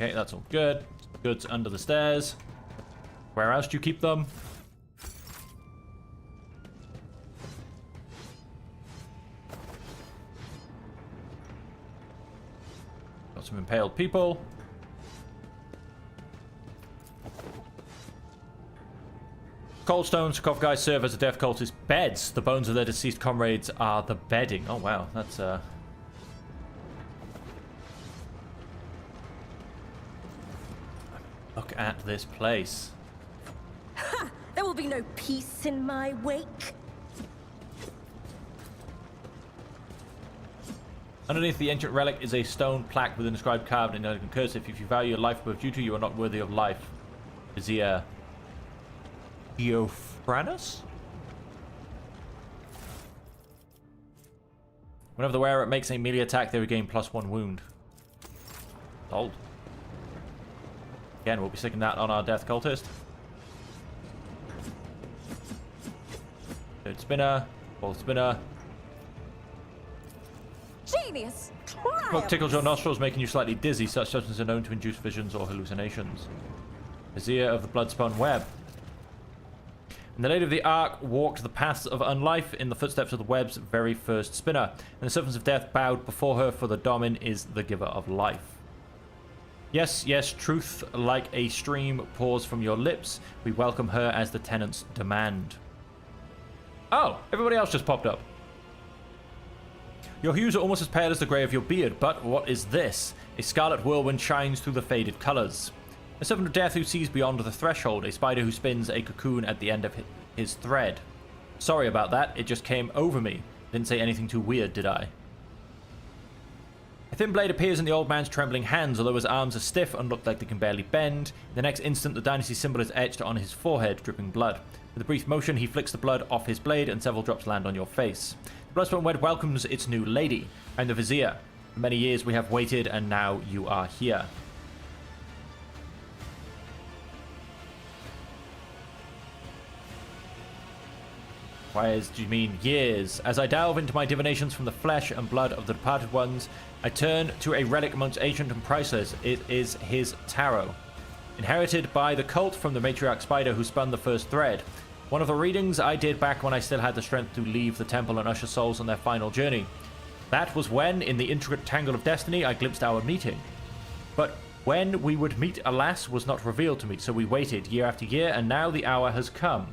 Okay, that's all good. Goods under the stairs. Where else do you keep them? Got some impaled people. Cold stones, sarcophagi serve as a death cultist beds. The bones of their deceased comrades are the bedding. Oh wow, that's Look at this place. Ha! There will be no peace in my wake. Underneath the ancient relic is a stone plaque with an inscribed carved in elegant cursive. If you value your life above duty, you are not worthy of life. Vizier Geophranus? Whenever the wearer makes a melee attack, they regain +1 wound. Sold. Again, we'll be sticking that on our death cultist. Third spinner, fourth spinner. Genius! Triumph! What tickles your nostrils, making you slightly dizzy. Such substances are known to induce visions or hallucinations. Vizier of the Bloodspun Web. And the Lady of the Ark walked the paths of unlife in the footsteps of the web's very first spinner, and the servants of death bowed before her, for the Domin is the giver of life. Yes, yes, truth like a stream pours from your lips. We welcome her as the tenants demand. Oh, everybody else just popped up. Your hues are almost as pale as the grey of your beard, but what is this? A scarlet whirlwind shines through the faded colours. A servant of death who sees beyond the threshold, a spider who spins a cocoon at the end of his thread. Sorry about that, it just came over me. Didn't say anything too weird, did I? A thin blade appears in the old man's trembling hands, although his arms are stiff and look like they can barely bend. The next instant, the dynasty symbol is etched on his forehead, dripping blood. With a brief motion, he flicks the blood off his blade, and several drops land on your face. The Bloodspun Web welcomes its new lady. I'm the Vizier. For many years we have waited, and now you are here. Why do you mean years? As I delve into my divinations from the flesh and blood of the departed ones, I turn to a relic amongst ancient and priceless. It is his tarot. Inherited by the cult from the matriarch spider who spun the first thread. One of the readings I did back when I still had the strength to leave the temple and usher souls on their final journey. That was when, in the intricate tangle of destiny, I glimpsed our meeting. But when we would meet, alas, was not revealed to me, so we waited year after year, and now the hour has come.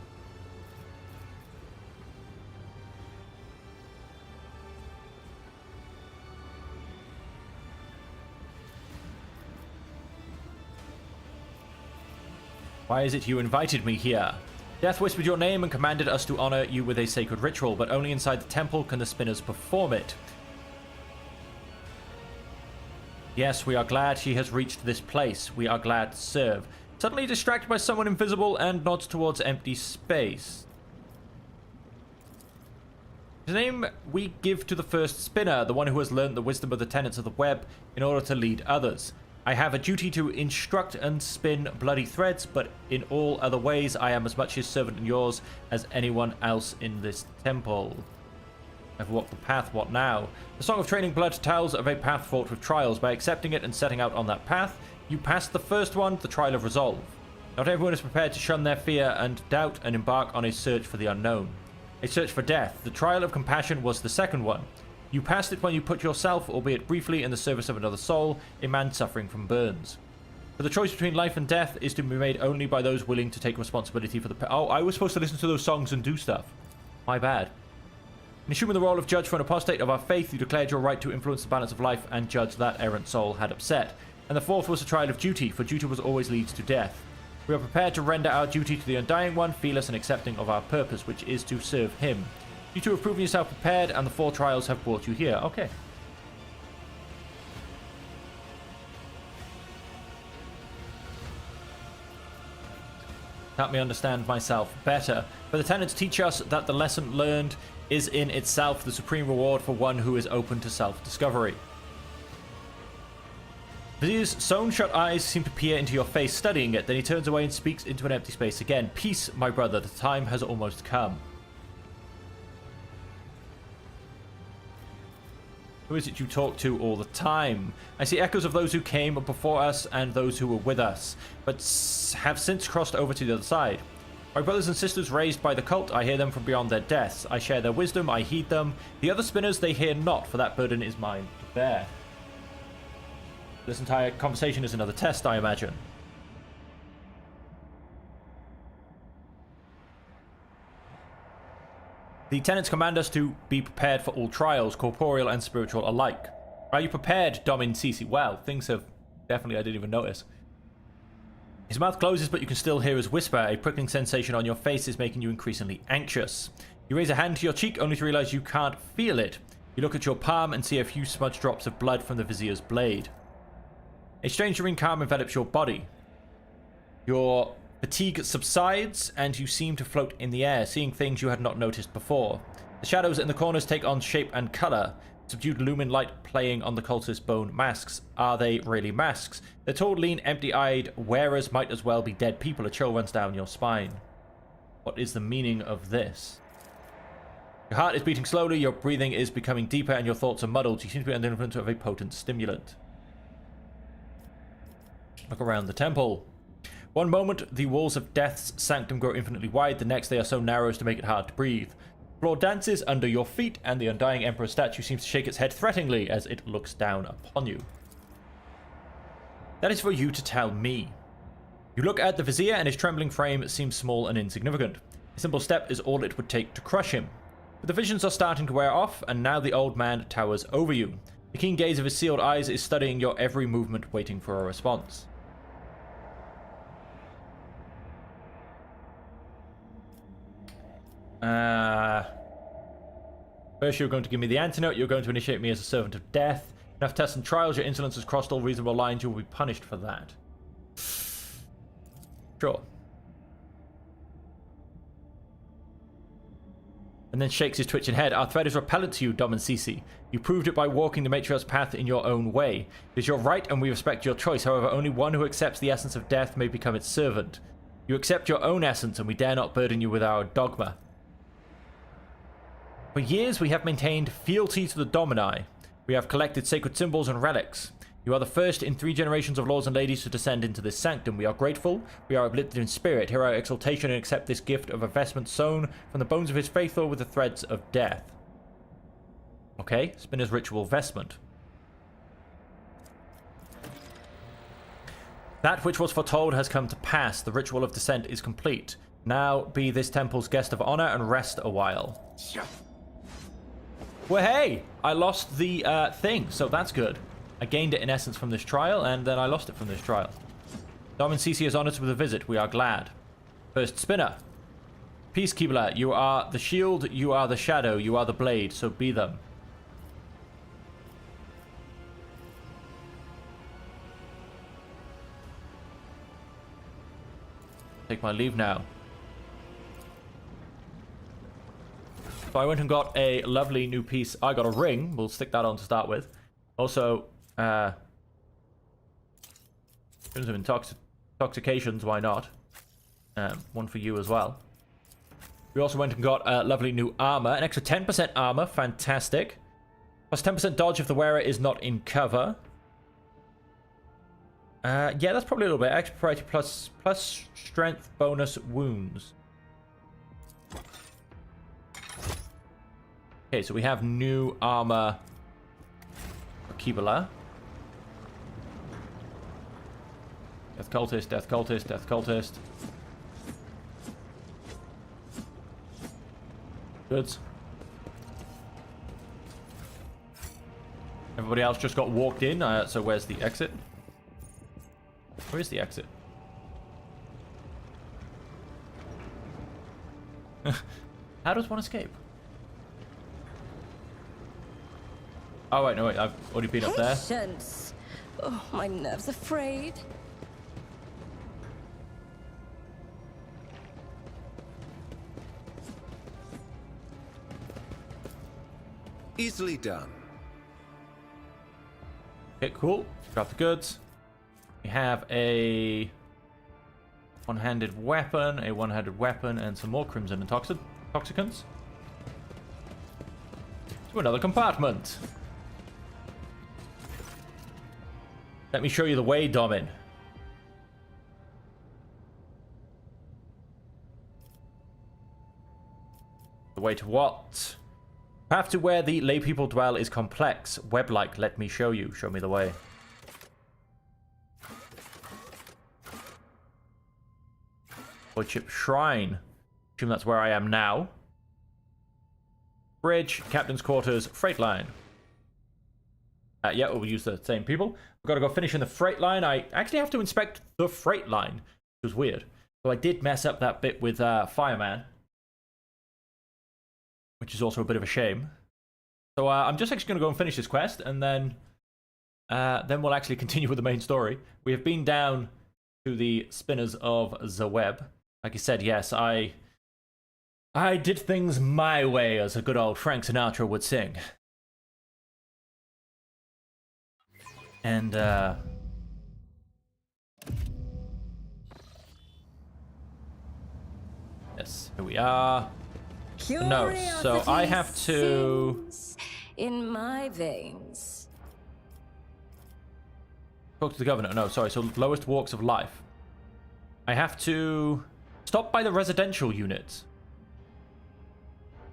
Why is it you invited me here? Death whispered your name and commanded us to honor you with a sacred ritual, but only inside the temple can the spinners perform it. Yes, we are glad she has reached this place. We are glad to serve. Suddenly distracted by someone invisible and nods towards empty space. The name we give to the first spinner, the one who has learned the wisdom of the tenets of the web in order to lead others. I have a duty to instruct and spin bloody threads, but in all other ways I am as much his servant and yours as anyone else in this temple. I've walked the path, what now? The Song of Training Blood tells of a path fraught with trials. By accepting it and setting out on that path, you pass the first one, the trial of resolve. Not everyone is prepared to shun their fear and doubt and embark on a search for the unknown. A search for death. The trial of compassion was the second one. You passed it when you put yourself, albeit briefly, in the service of another soul, a man suffering from burns. But the choice between life and death is to be made only by those willing to take responsibility for the... Oh, I was supposed to listen to those songs and do stuff. My bad. In assuming the role of judge for an apostate of our faith, you declared your right to influence the balance of life and judge that errant soul had upset. And the fourth was the trial of duty, for duty was always leads to death. We are prepared to render our duty to the Undying One, fearless and accepting of our purpose, which is to serve him. You two have proven yourself prepared, and the 4 trials have brought you here. Okay. Help me understand myself better. For the tenets teach us that the lesson learned is in itself the supreme reward for one who is open to self-discovery. Vizier's sewn-shut eyes seem to peer into your face, studying it. Then he turns away and speaks into an empty space again. Peace, my brother. The time has almost come. Who is it you talk to all the time? I see echoes of those who came before us and those who were with us, but have since crossed over to the other side. My brothers and sisters raised by the cult, I hear them from beyond their deaths. I share their wisdom, I heed them. The other spinners they hear not, for that burden is mine to bear. This entire conversation is another test, I imagine. The tenants command us to be prepared for all trials, corporeal and spiritual alike. Are you prepared, Domin Sisi? Well, things have definitely, I didn't even notice. His mouth closes, but you can still hear his whisper. A prickling sensation on your face is making you increasingly anxious. You raise a hand to your cheek, only to realize you can't feel it. You look at your palm and see a few smudged drops of blood from the vizier's blade. A strange serene calm envelops your body. Your fatigue subsides, and you seem to float in the air, seeing things you had not noticed before. The shadows in the corners take on shape and color. Subdued lumen light playing on the cultist bone masks. Are they really masks? The tall, lean, empty-eyed wearers might as well be dead people. A chill runs down your spine. What is the meaning of this? Your heart is beating slowly, your breathing is becoming deeper, and your thoughts are muddled. You seem to be under the influence of a potent stimulant. Look around the temple. One moment, the walls of Death's sanctum grow infinitely wide. The next, they are so narrow as to make it hard to breathe. The floor dances under your feet, and the undying Emperor statue seems to shake its head threateningly as it looks down upon you. That is for you to tell me. You look at the vizier, and his trembling frame seems small and insignificant. A simple step is all it would take to crush him. But the visions are starting to wear off, and now the old man towers over you. The keen gaze of his sealed eyes is studying your every movement, waiting for a response. First, you're going to give me the antidote. You're going to initiate me as a servant of death. Enough tests and trials. Your insolence has crossed all reasonable lines. You will be punished for that. Sure. And then shakes his twitching head. Our threat is repellent to you, Domin Sisi. You proved it by walking the matriarch's path in your own way. It is your right, and we respect your choice. However, only one who accepts the essence of death may become its servant. You accept your own essence, and we dare not burden you with our dogma. For years, we have maintained fealty to the Domini. We have collected sacred symbols and relics. You are the first in 3 generations of lords and ladies to descend into this sanctum. We are grateful. We are uplifted in spirit. Hear our exaltation and accept this gift of a vestment sewn from the bones of his faithful with the threads of death. Okay, Spinner's ritual vestment. That which was foretold has come to pass. The ritual of descent is complete. Now be this temple's guest of honor and rest a while. Well, hey, I lost the thing, so that's good. I gained it in essence from this trial, and then I lost it from this trial. Domin Sisi has honored us with a visit. We are glad. First Spinner. Peacekeeper, you are the shield, you are the shadow, you are the blade, so be them. Take my leave now. So I went and got a lovely new piece. I got a ring. We'll stick that on to start with. Also, in terms of intoxications, why not? One for you as well. We also went and got lovely new armor. An extra 10% armor. Fantastic. Plus 10% dodge if the wearer is not in cover. Yeah, that's probably a little bit. Extra priority plus strength bonus wounds. Okay, so we have new armor for Kibala. Death cultist, death cultist, death cultist. Goods. Everybody else just got walked in, so where's the exit? Where is the exit? How does one escape? Oh, wait, no, wait, I've already been up there. Patience. Oh, my nerves are frayed. Easily done. Okay, cool. Drop the goods. We have a one-handed weapon, and some more crimson intoxicants. To another compartment. Let me show you the way, Domin. The way to what? Path to where the lay people dwell is complex. Web-like, let me show you. Show me the way. Void Ship Shrine. Assume that's where I am now. Bridge, captain's quarters, freight line. Yeah, we'll use the same people. We've got to go finish in the freight line. I actually have to inspect the freight line, which was weird. So I did mess up that bit with Fireman, which is also a bit of a shame. So I'm just actually going to go and finish this quest, and then we'll actually continue with the main story. We have been down to the spinners of the web. Like I said, yes, I did things my way, as a good old Frank Sinatra would sing. And, yes, here we are. No, so I have to... sings in my veins. Talk to the governor. No, sorry, so lowest walks of life. I have to stop by the residential units.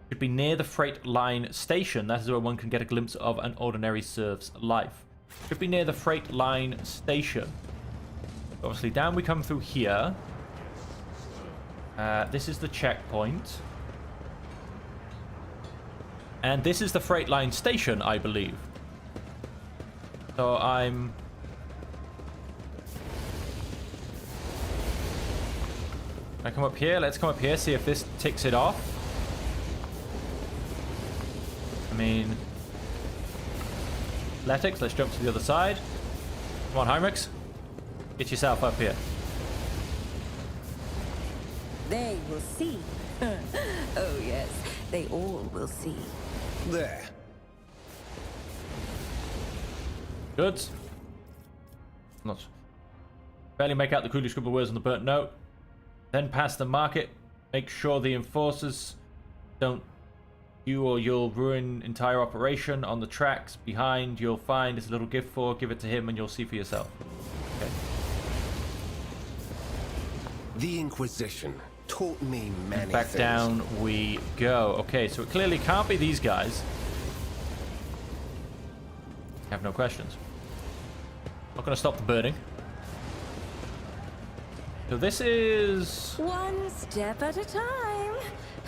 Should be near the freight line station. That is where one can get a glimpse of an ordinary serf's life. Should be near the freight line station. Obviously, down we come through here. This is the checkpoint. And this is the freight line station, I believe. So I'm... I come up here. Let's come up here, see if this ticks it off. I mean... Athletics, let's jump to the other side. Come on, Heinrichs. Get yourself up here. They will see. Oh, yes, they all will see. There. Good. Not. Barely make out the crudely scribbled words on the burnt note. Then past the market. Make sure the enforcers don't... You or you'll ruin entire operation. On the tracks behind, you'll find this little gift for. Give it to him and you'll see for yourself. Okay. The Inquisition taught me many Back things. down we go. Okay, so it clearly can't be these guys. I have no questions. Not going to stop the burning. So this is... One step at a time,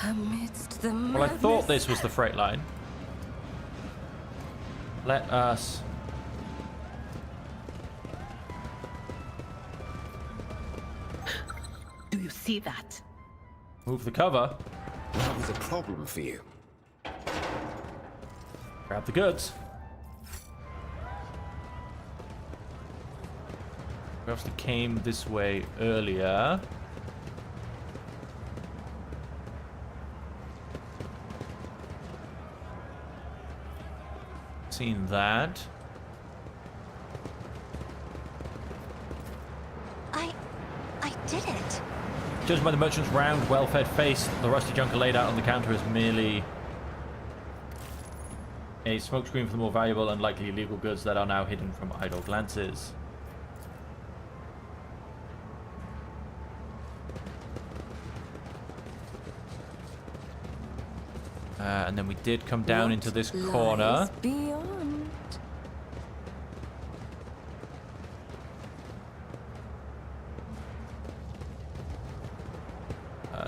amidst the Well, I thought this was the freight line. Let us... Do you see that? Move the cover. That was a problem for you. Grab the goods. We obviously came this way earlier. Seen that. I did it. Judging by the merchant's round, well-fed face, the rusty junk laid out on the counter is merely a smokescreen for the more valuable and likely illegal goods that are now hidden from idle glances. And then we did come down into this corner. Beyond.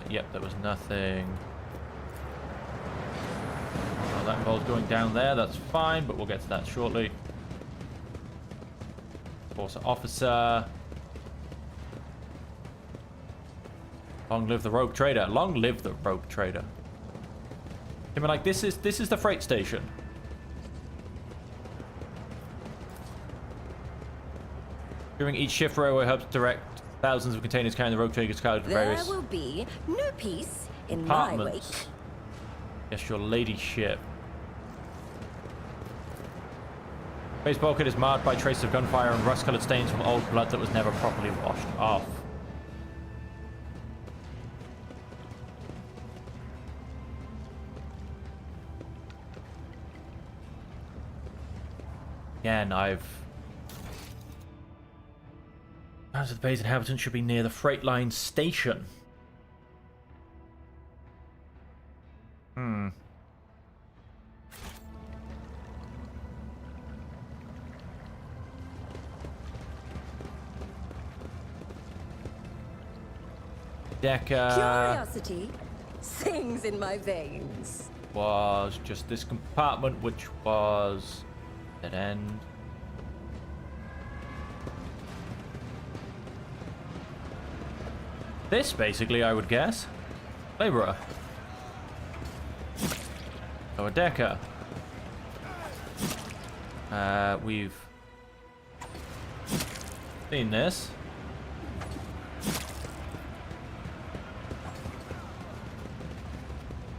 Yep, there was nothing. Well, that involves going down there. That's fine, but we'll get to that shortly. Force officer. Long live the rogue trader. Long live the rogue trader. I mean, like, this is the freight station. During each shift, railway hubs direct thousands of containers carrying the rogue trader's cargo to There various will be no peace in my wake. apartments. Yes, your ladyship. Baseball kit is marked by traces of gunfire and rust-colored stains from old blood that was never properly washed off. Again, Answer to the base inhabitants should be near the freight line station. Curiosity sings in my veins. was just this compartment, which was dead end. This, basically, I would guess. Laborer. Oh, a decker. We've seen this.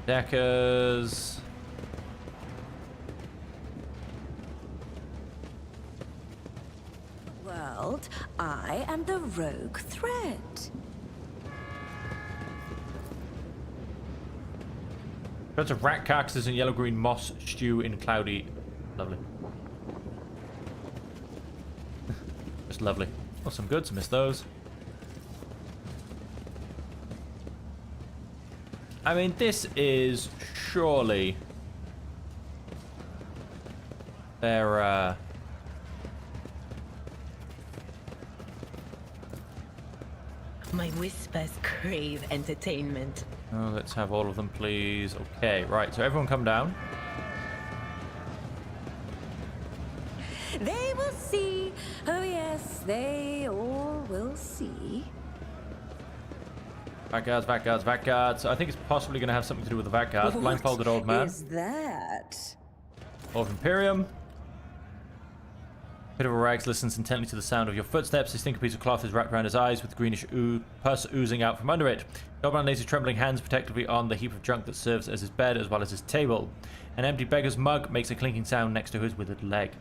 Deckers. World, I am the rogue thread. Lots of rat carcasses and yellow-green moss stew in cloudy. Lovely. Just lovely. Oh, some goods. Missed those. I mean, this is surely their, My whispers crave entertainment. Oh, let's have all of them, please. Okay, right. So everyone come down. They will see. Oh, yes, they all will see. Vac guards, vac guards, vac guards. I think it's possibly going to have something to do with the vac guards. Blindfolded old man. What is that? Of Imperium. Bit of a rags listens intently to the sound of your footsteps. His thinking piece of cloth is wrapped around his eyes with greenish pus oozing out from under it. The old man lays his trembling hands protectively on the heap of junk that serves as his bed as well as his table. An empty beggar's mug makes a clinking sound next to his withered leg.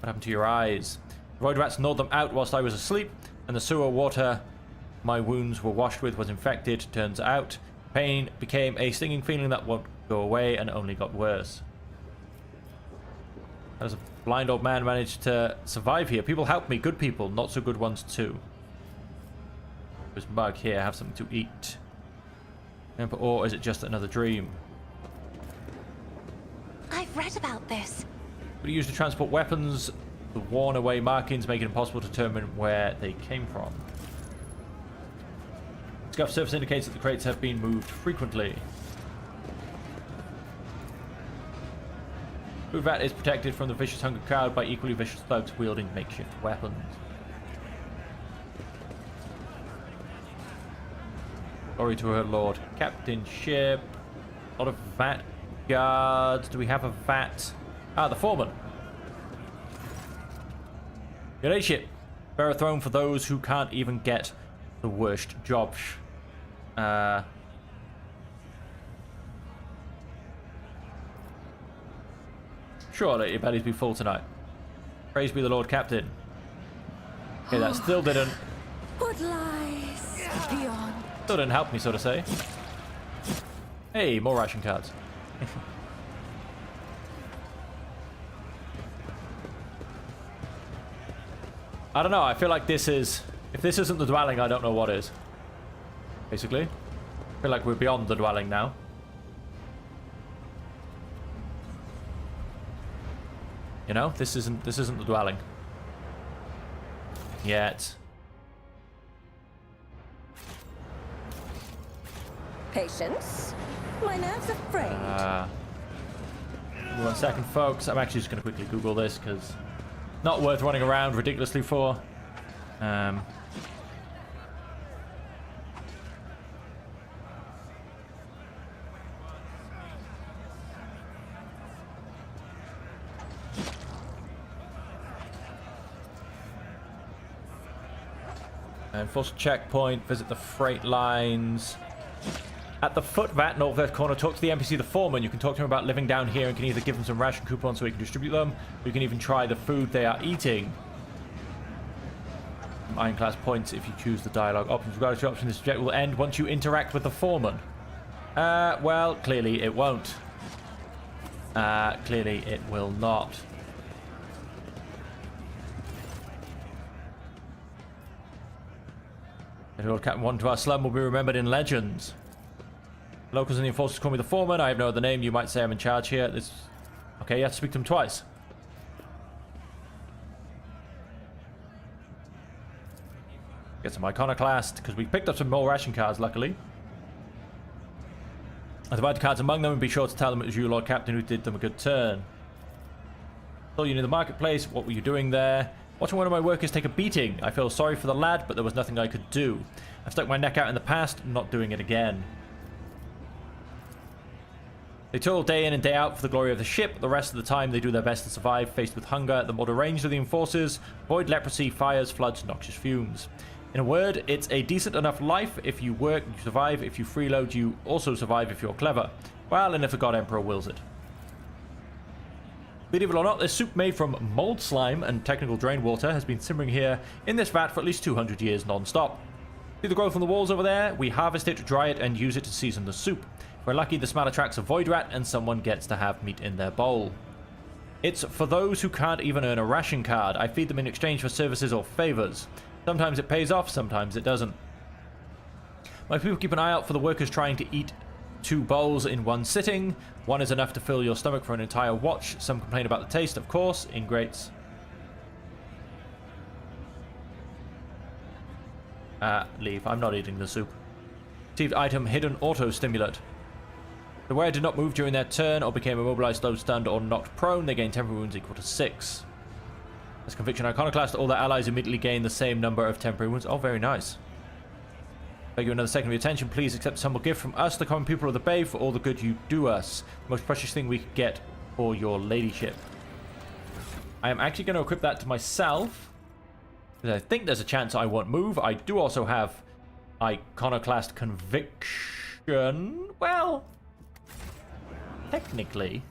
What happened to your eyes? The void rats gnawed them out whilst I was asleep, and the sewer water my wounds were washed with was infected. Turns out, pain became a stinging feeling that won't go away and only got worse. As a blind old man managed to survive here. People help me, good people, not so good ones too. This mug here, have something to eat. Or is it just another dream? I've read about this. But used to transport weapons, the worn away markings make it impossible to determine where they came from. Scuff surface indicates that the crates have been moved frequently. Food vat is protected from the vicious hunger crowd by equally vicious thugs wielding makeshift weapons. Glory to her lord. Captain ship. A lot of vat guards. Do we have a vat? Ah, the foreman. Your ship. Bear a throne for those who can't even get the worst jobs. Surely your bellies be full tonight. Praise be the Lord Captain. Okay, that still didn't... What lies beyond? Still didn't help me, so to say. Hey, more ration cards. I don't know, I feel like this is... If this isn't the dwelling, I don't know what is. Basically. I feel like we're beyond the dwelling now. You know, this isn't the dwelling. Yet. Patience. My nerves are frayed. 1 second, folks. I'm actually just going to quickly Google this because not worth running around ridiculously for. Enforce checkpoint, visit the freight lines. At the foot vat, northwest corner, talk to the NPC, the foreman. You can talk to him about living down here and can either give him some ration coupons so he can distribute them, or you can even try the food they are eating. Iconoclast points if you choose the dialogue options. Regardless of your option, this objective will end once you interact with the foreman. Well, clearly it won't. Clearly it will not. The Lord Captain wanted to our slum will be remembered in legends. Locals and the enforcers call me the foreman. I have no other name. You might say I'm in charge here. This... Okay, you have to speak to him twice. Get some Iconoclast, because we picked up some more ration cards, luckily. I divide the cards among them and be sure to tell them it was you, Lord Captain, who did them a good turn. Saw you in the marketplace. What were you doing there? Watching one of my workers take a beating. I feel sorry for the lad, but there was nothing I could do. I've stuck my neck out in the past, not doing it again. They toil day in and day out for the glory of the ship. The rest of the time, they do their best to survive, faced with hunger. The more deranged of the enforcers, void, leprosy, fires, floods, noxious fumes. In a word, it's a decent enough life. If you work, you survive. If you freeload, you also survive if you're clever. Well, and if the God Emperor wills it. Believe it or not, this soup made from mold slime and technical drain water has been simmering here in this vat for at least 200 years non-stop. See the growth on the walls over there? We harvest it, dry it, and use it to season the soup. If we're lucky, the smell attracts a void rat and someone gets to have meat in their bowl. It's for those who can't even earn a ration card. I feed them in exchange for services or favors. Sometimes it pays off, sometimes it doesn't. My people keep an eye out for the workers trying to eat 2 bowls in one sitting. One is enough to fill your stomach for an entire watch. Some complain about the taste, of course. Ingrates. Leave. I'm not eating the soup. Received item, hidden auto-stimulant. The wearer did not move during their turn or became immobilized, slow, stunned, or knocked prone. They gain temporary wounds equal to 6. As conviction Iconoclast, all their allies immediately gain the same number of temporary wounds. Oh, very nice. Beg you another second of your attention. Please accept a humble gift from us, the common people of the Bay, for all the good you do us. The most precious thing we could get for your ladyship. I am actually going to equip that to myself, because I think there's a chance I won't move. I do also have Iconoclast conviction. Well, technically.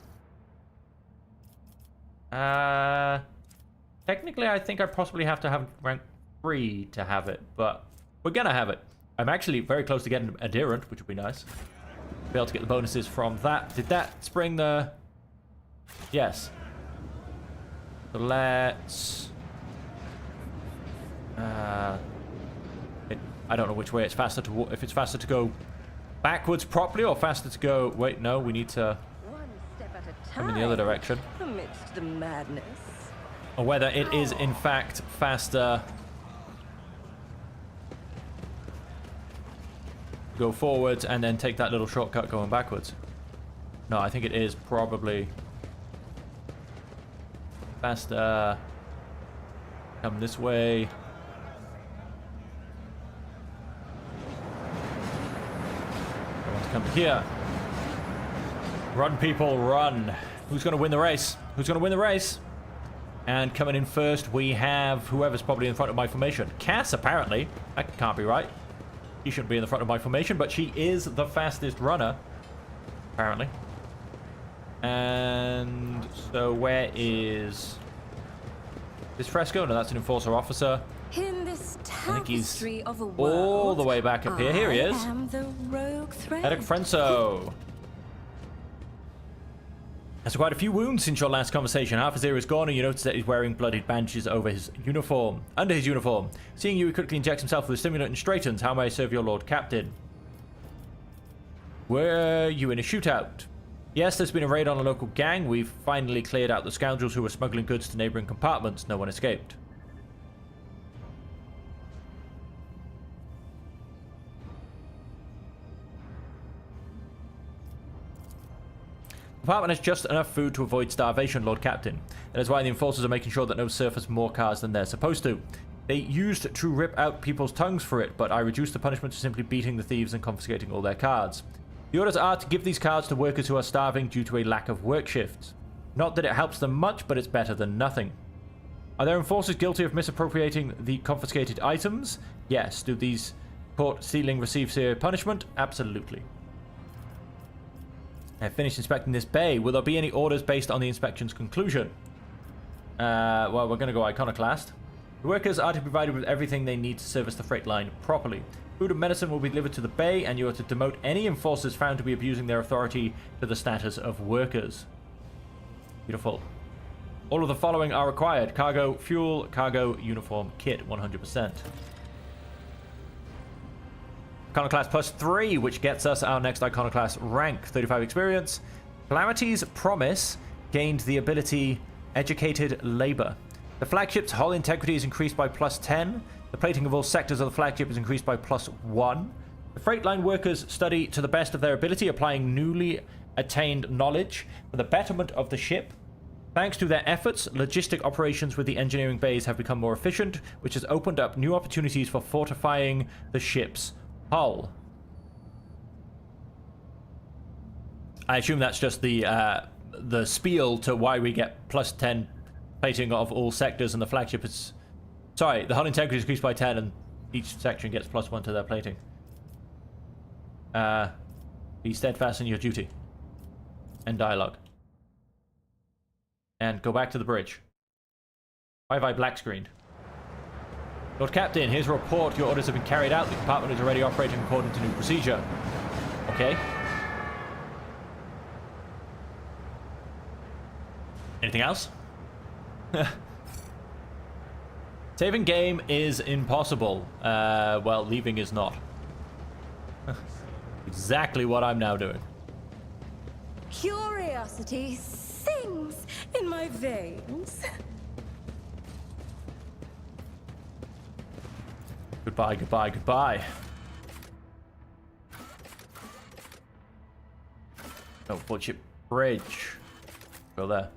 Technically, I think I possibly have to have rank 3 to have it, but we're going to have it. I'm actually very close to getting adherent, which would be nice. Be able to get the bonuses from that. Did that spring the... Yes. So let's... I don't know which way it's faster to... If it's faster to go backwards properly or faster to go... Wait, no, we need to... One step at a come in the other direction. Amidst the madness. Or whether it is, in fact, faster... Go forwards and then take that little shortcut going backwards. No, I think it is probably faster. Come this way. I want to come here. Run, people, run. Who's going to win the race? Who's going to win the race? And coming in first, we have whoever's probably in front of my formation. Cass, apparently. That can't be right. She shouldn't be in the front of my formation, but she is the fastest runner, apparently. And so where is this Fresco? No, that's an enforcer officer. In this I think he's tapestry of a world, all the way back up here. Here he is. I am the rogue thread. Eric Frenso. Has quite a few wounds since your last conversation. Half his ear is gone, and you notice that he's wearing bloodied bandages over his uniform. Under his uniform. Seeing you, he quickly injects himself with a stimulant and straightens. How may I serve your Lord Captain? Were you in a shootout? Yes, there's been a raid on a local gang. We've finally cleared out the scoundrels who were smuggling goods to neighboring compartments. No one escaped. The compartment has just enough food to avoid starvation, Lord Captain. That is why the enforcers are making sure that no serf has more cars than they're supposed to. They used to rip out people's tongues for it, but I reduced the punishment to simply beating the thieves and confiscating all their cards. The orders are to give these cards to workers who are starving due to a lack of work shifts. Not that it helps them much, but it's better than nothing. Are there enforcers guilty of misappropriating the confiscated items? Yes. Do these caught stealing receive severe punishment? Absolutely. I've finished inspecting this bay. Will there be any orders based on the inspection's conclusion? Well, we're going to go Iconoclast. The workers are to be provided with everything they need to service the freight line properly. Food and medicine will be delivered to the bay, and you are to demote any enforcers found to be abusing their authority to the status of workers. Beautiful. All of the following are required. Cargo, fuel, cargo, uniform, kit, 100%. Iconoclast plus 3, which gets us our next Iconoclast rank. 35 experience. Calamity's Promise gained the ability Educated Labor. The flagship's hull integrity is increased by plus 10. The plating of all sectors of the flagship is increased by plus 1. The freight line workers study to the best of their ability, applying newly attained knowledge for the betterment of the ship. Thanks to their efforts, logistic operations with the engineering bays have become more efficient, which has opened up new opportunities for fortifying the ship's hull. I assume that's just the spiel to why we get plus 10 plating of all sectors, and the flagship is... Sorry, the hull integrity is increased by 10, and each section gets plus 1 to their plating. Be steadfast in your duty. End dialogue. And go back to the bridge. Why have I black screened? Lord Captain, here's a report. Your orders have been carried out. The department is already operating according to new procedure. Okay. Anything else? Saving game is impossible. Well, leaving is not. Exactly what I'm now doing. Curiosity sings in my veins. Goodbye, goodbye, goodbye. Oh, Woodship Bridge. Go there.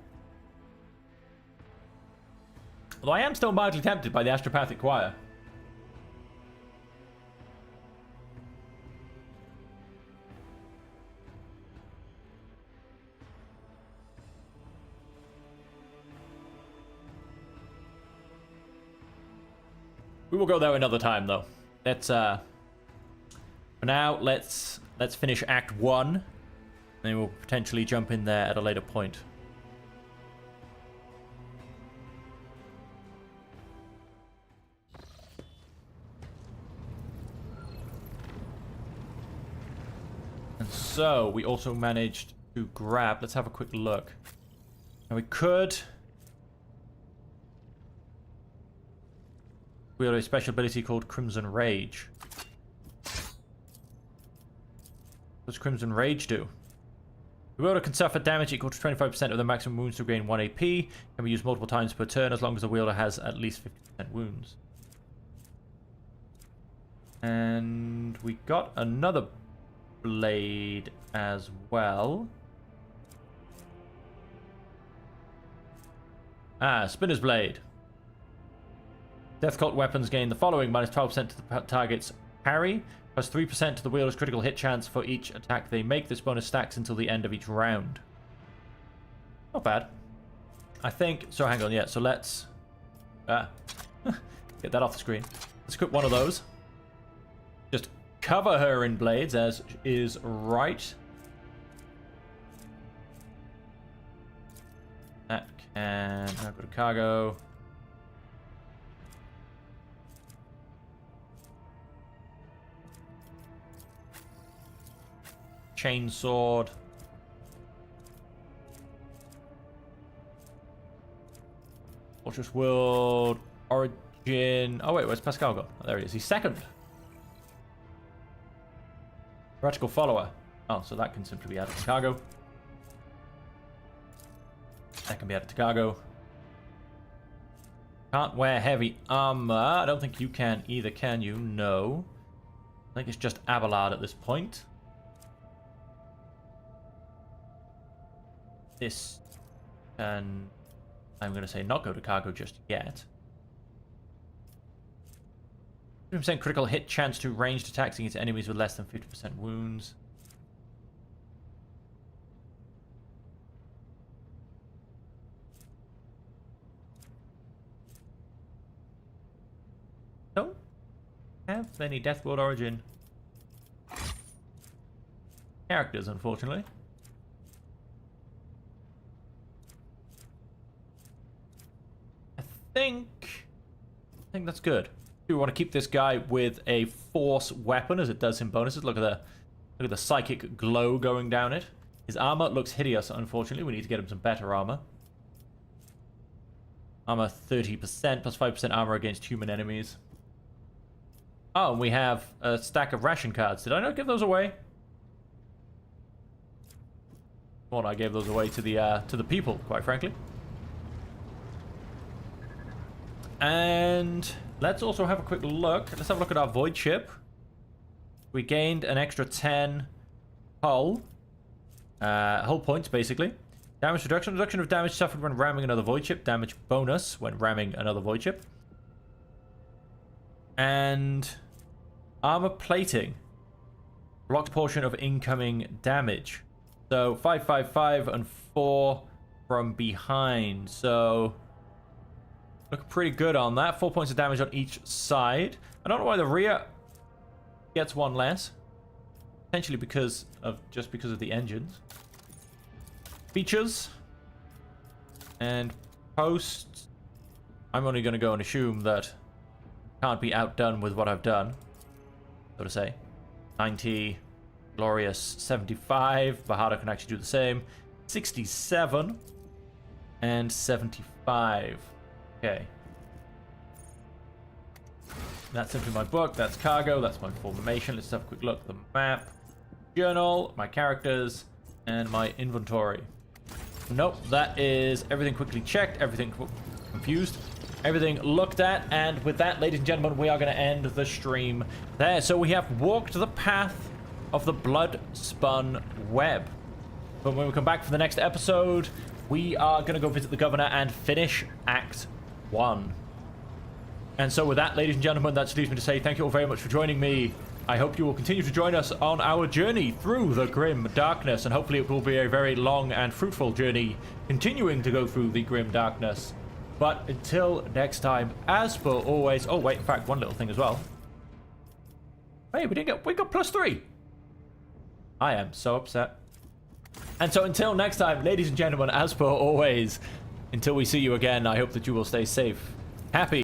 Although I am still mildly tempted by the astropathic choir. We will go there another time, though. Let's for now, let's finish Act 1, and then we'll potentially jump in there at a later point. And so we also managed to grab. Let's have a quick look. Now we could. We have a special ability called Crimson Rage. What does Crimson Rage do? The wielder can suffer damage equal to 25% of the maximum wounds to gain 1 AP. Can be used multiple times per turn as long as the wielder has at least 50% wounds. And we got another blade as well. Spinner's Blade. Death Cult weapons gain the following: minus 12% to the target's parry, plus 3% to the wielder's critical hit chance for each attack they make. This bonus stacks until the end of each round. Not bad. I think... So hang on, yeah, so let's... get that off the screen. Let's equip one of those. Just cover her in blades, as is right. That can... Now go to cargo. Chainsword. Fortress World. Origin. Oh wait, where's Pascal gone? Oh, there he is. He's second. Practical Follower. Oh, so that can simply be added to cargo. That can be added to cargo. Can't wear heavy armor. I don't think you can either, can you? No. I think it's just Abelard at this point. This can, I'm going to say, not go to cargo just yet. 50% critical hit chance to ranged attacks against enemies with less than 50% wounds. Don't have any Death World Origin characters, unfortunately. I think that's good. We want to keep this guy with a force weapon, as it does him bonuses. Look at the psychic glow going down it. His armor looks hideous, unfortunately. We need to get him some better armor. Armor 30%, plus 5% armor against human enemies. Oh, and we have a stack of ration cards. Did I not give those away? Well, I gave those away to the people, quite frankly. And let's also have a quick look. Let's have a look at our void ship. We gained an extra 10 hull points, basically. Damage reduction. Reduction of damage suffered when ramming another void ship. Damage bonus when ramming another void ship. And armor plating. Blocked portion of incoming damage. So 5, 5, 5, and 4 from behind. So look pretty good on that. 4 points of damage on each side. I don't know why the rear gets one less. Potentially because of the engines. Features and posts. I'm only going to go and assume that can't be outdone with what I've done, so to say. 90, glorious 75. Bahada can actually do the same. 67 and 75. Okay. That's simply my book. That's cargo. That's my formation. Let's have a quick look. The map, journal, my characters, and my inventory. Nope, that is everything quickly checked, everything confused, everything looked at, and with that, ladies and gentlemen, we are going to end the stream there. So we have walked the path of the blood-spun web. But when we come back for the next episode, we are going to go visit the governor and finish Act 1. And so with that, ladies and gentlemen, that just leaves me to say thank you all very much for joining me. I hope you will continue to join us on our journey through the grim darkness, and hopefully it will be a very long and fruitful journey, continuing to go through the grim darkness. But until next time, as per always... Oh, wait, in fact, one little thing as well. Hey, we got +3. I am so upset. And so until next time, ladies and gentlemen, as per always, until we see you again, I hope that you will stay safe, happy,